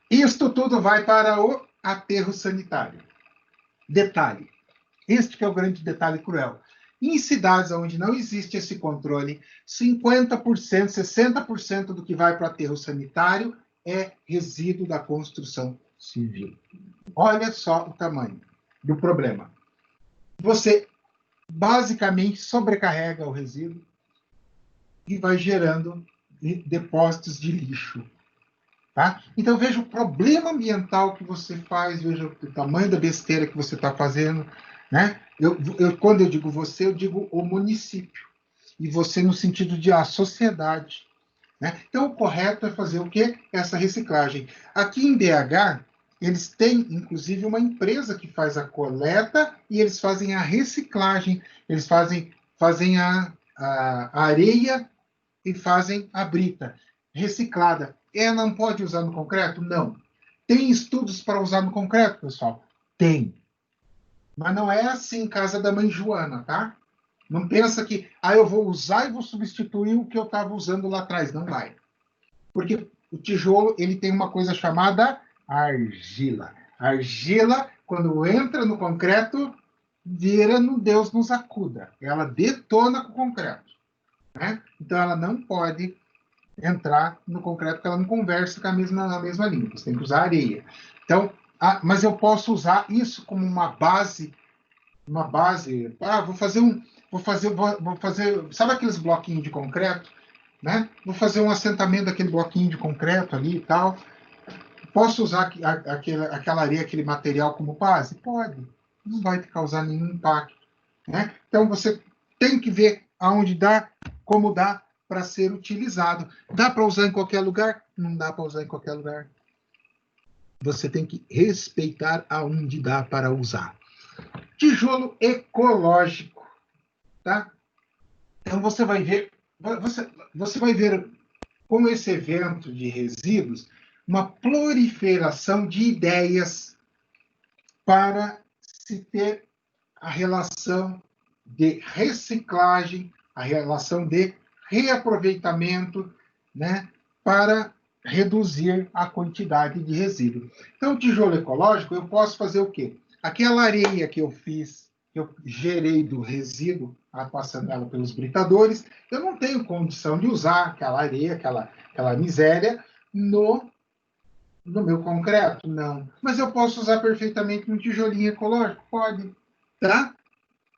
isto tudo vai para o aterro sanitário. Detalhe, este que é o grande detalhe cruel. Em cidades onde não existe esse controle, 50%, 60% do que vai para o aterro sanitário é resíduo da construção civil. Olha só o tamanho do problema. Você basicamente sobrecarrega o resíduo e vai gerando depósitos de lixo. Tá? Então veja o problema ambiental que você faz, veja o tamanho da besteira que você está fazendo. Né? Quando eu digo você, eu digo o município. E você no sentido de a sociedade. né? Então, o correto é fazer o quê? Essa reciclagem. Aqui em BH, eles têm, inclusive, uma empresa que faz a coleta e eles fazem a reciclagem. Eles fazem a areia e fazem a brita reciclada. Ela não pode usar no concreto? Não. Tem estudos para usar no concreto, pessoal? Tem. Mas não é assim em casa da mãe Joana, tá? Não pensa que, eu vou usar e vou substituir o que eu estava usando lá atrás. Não vai. Porque o tijolo, ele tem uma coisa chamada argila. Argila, quando entra no concreto, vira no Deus nos acuda. Ela detona com o concreto, né? Então, ela não pode entrar no concreto, porque ela não conversa com a mesma língua. Você tem que usar areia. Então, mas eu posso usar isso como uma base. Vou fazer, sabe aqueles bloquinhos de concreto, né? Vou fazer um assentamento daquele bloquinho de concreto ali e tal. Posso usar aquela areia, aquele material como base? Pode. Não vai te causar nenhum impacto, né? Então, você tem que ver aonde dá, como dá para ser utilizado. Dá para usar em qualquer lugar? Não dá para usar em qualquer lugar. Você tem que respeitar aonde dá para usar. Tijolo ecológico, tá? Então, você vai ver com esse evento de resíduos uma proliferação de ideias para se ter a relação de reciclagem, a relação de reaproveitamento, né, para reduzir a quantidade de resíduo. Então, o tijolo ecológico, eu posso fazer o quê? Aquela areia que eu fiz, que eu gerei do resíduo, passando ela pelos britadores, eu não tenho condição de usar aquela areia, aquela miséria, no meu concreto? Não. Mas eu posso usar perfeitamente um tijolinho ecológico? Pode. Tá?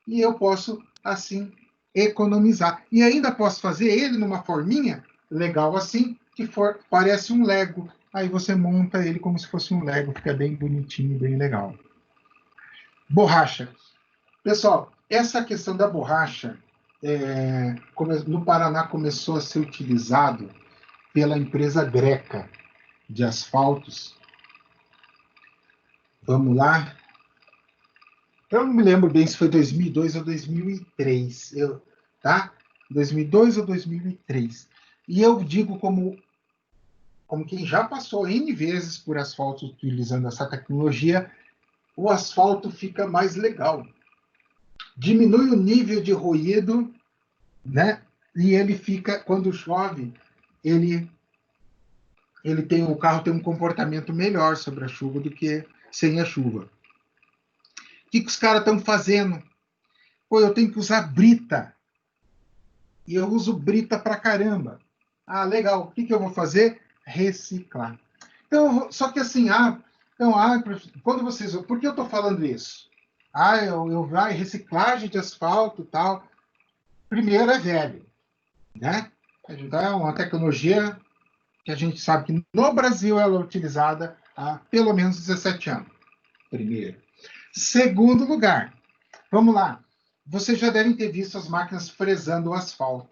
E eu posso, assim, economizar. E ainda posso fazer ele numa forminha legal assim, que parece um Lego. Aí você monta ele como se fosse um Lego, fica bem bonitinho, bem legal. Borracha. Pessoal, essa questão da borracha, no Paraná começou a ser utilizado pela empresa Greca de asfaltos. Vamos lá. Eu não me lembro bem se foi 2002 ou 2003, tá? 2002 ou 2003. E eu digo como quem já passou N vezes por asfalto utilizando essa tecnologia, o asfalto fica mais legal. Diminui o nível de ruído, né? E ele fica, quando chove, o carro tem um comportamento melhor sobre a chuva do que sem a chuva. O que os caras estão fazendo? Pô, eu tenho que usar brita. E eu uso brita pra caramba. Legal. O que eu vou fazer? Reciclar. Então, só que assim, quando vocês... Por que eu estou falando isso? Reciclagem de asfalto e tal. Primeiro é velho, né? Então, é uma tecnologia que a gente sabe que no Brasil ela é utilizada há pelo menos 17 anos. Primeiro. Segundo lugar, vamos lá. Vocês já devem ter visto as máquinas fresando o asfalto,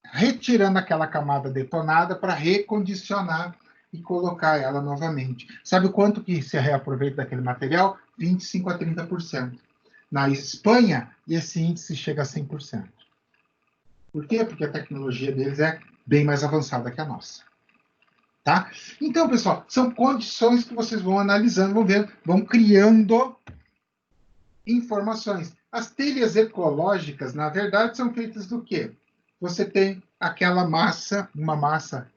retirando aquela camada detonada para recondicionar e colocar ela novamente. Sabe o quanto que se reaproveita daquele material? 25% a 30%. Na Espanha, esse índice chega a 100%. Por quê? Porque a tecnologia deles é bem mais avançada que a nossa. Tá? Então, pessoal, são condições que vocês vão analisando, vão criando informações. As telhas ecológicas, na verdade, são feitas do quê? Você tem aquela massa, uma massa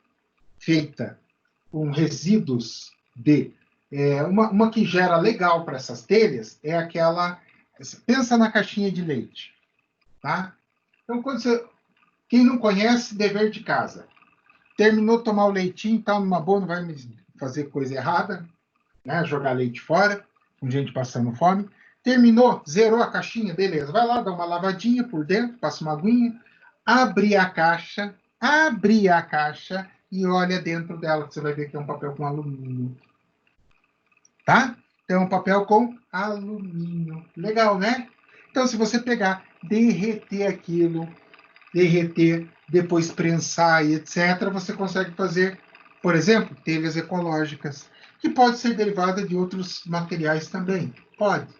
feita com resíduos de... uma que gera legal para essas telhas é aquela... Pensa na caixinha de leite. Tá? Então, quem não conhece, dever de casa. Terminou de tomar o leitinho, tá numa boa, não vai fazer coisa errada, né? Jogar leite fora, com gente passando fome. Terminou, zerou a caixinha, beleza. Vai lá, dá uma lavadinha por dentro, passa uma aguinha, abre a caixa e olha dentro dela, que você vai ver que é um papel com alumínio. Tá? Então, é um papel com alumínio. Legal, né? Então, se você pegar, derreter aquilo, derreter, depois prensar e etc., você consegue fazer, por exemplo, telhas ecológicas, que pode ser derivada de outros materiais também. Pode.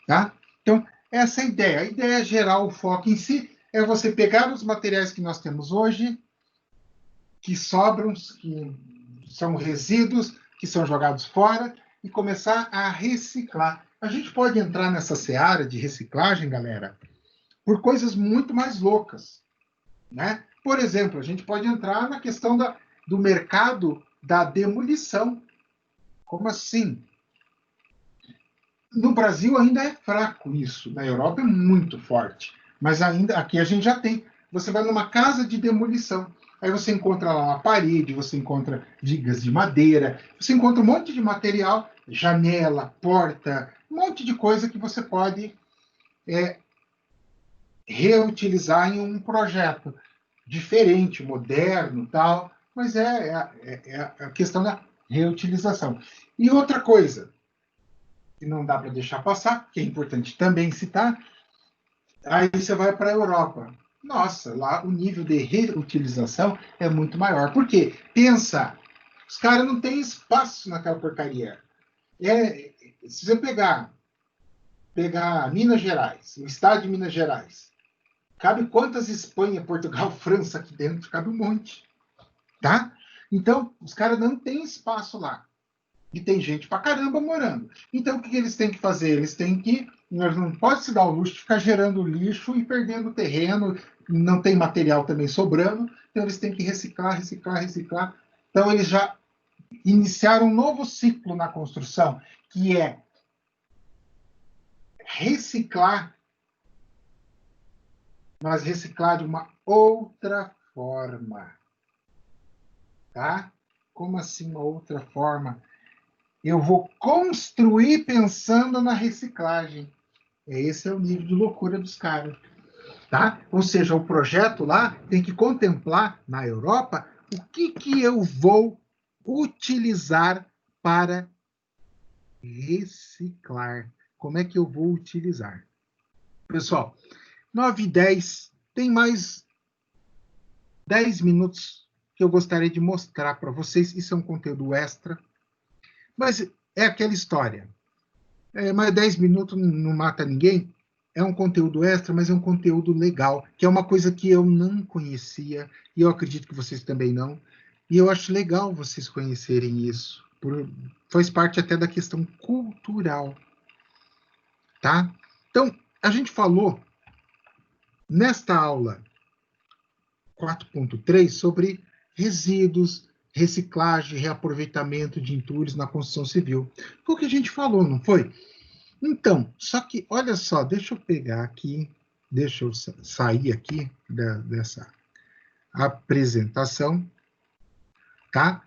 Tá? Então, essa é a ideia. A ideia geral, o foco em si, é você pegar os materiais que nós temos hoje, que sobram, que são resíduos, que são jogados fora, e começar a reciclar. A gente pode entrar nessa seara de reciclagem, galera, por coisas muito mais loucas, né? Por exemplo, a gente pode entrar na questão do mercado da demolição. Como assim? No Brasil ainda é fraco isso, na Europa é muito forte, mas ainda aqui a gente já tem. Você vai numa casa de demolição, aí você encontra lá uma parede, você encontra vigas de madeira, você encontra um monte de material, janela, porta, um monte de coisa que você pode reutilizar em um projeto diferente, moderno, tal, mas é a questão da reutilização. E outra coisa, que não dá para deixar passar, que é importante também citar, aí você vai para a Europa. Nossa, lá o nível de reutilização é muito maior. Por quê? Pensa, os caras não têm espaço naquela porcaria. Se você pegar Minas Gerais, o estado de Minas Gerais, cabe quantas Espanha, Portugal, França aqui dentro? Cabe um monte. Tá? Então, os caras não têm espaço lá. E tem gente pra caramba morando. Então, o que eles têm que fazer? Eles têm que... Não pode se dar o luxo de ficar gerando lixo e perdendo terreno, não tem material também sobrando, então eles têm que reciclar. Então, eles já iniciaram um novo ciclo na construção, que é reciclar, mas reciclar de uma outra forma. Tá? Como assim uma outra forma? Eu vou construir pensando na reciclagem. Esse é o nível de loucura dos caras. Tá? Ou seja, o projeto lá tem que contemplar, na Europa, o que eu vou utilizar para reciclar. Como é que eu vou utilizar? Pessoal, 9h10, tem mais 10 minutos que eu gostaria de mostrar para vocês. Isso é um conteúdo extra. Mas é aquela história. Mas 10 minutos não mata ninguém. É um conteúdo extra, mas é um conteúdo legal, que é uma coisa que eu não conhecia, e eu acredito que vocês também não. E eu acho legal vocês conhecerem isso. Faz parte até da questão cultural. Tá? Então, a gente falou, nesta aula 4.3, sobre resíduos, reciclagem, reaproveitamento de entulhos na construção civil. Foi o que a gente falou, não foi? Então, só que, olha só, deixa eu pegar aqui, deixa eu sair aqui dessa apresentação, tá?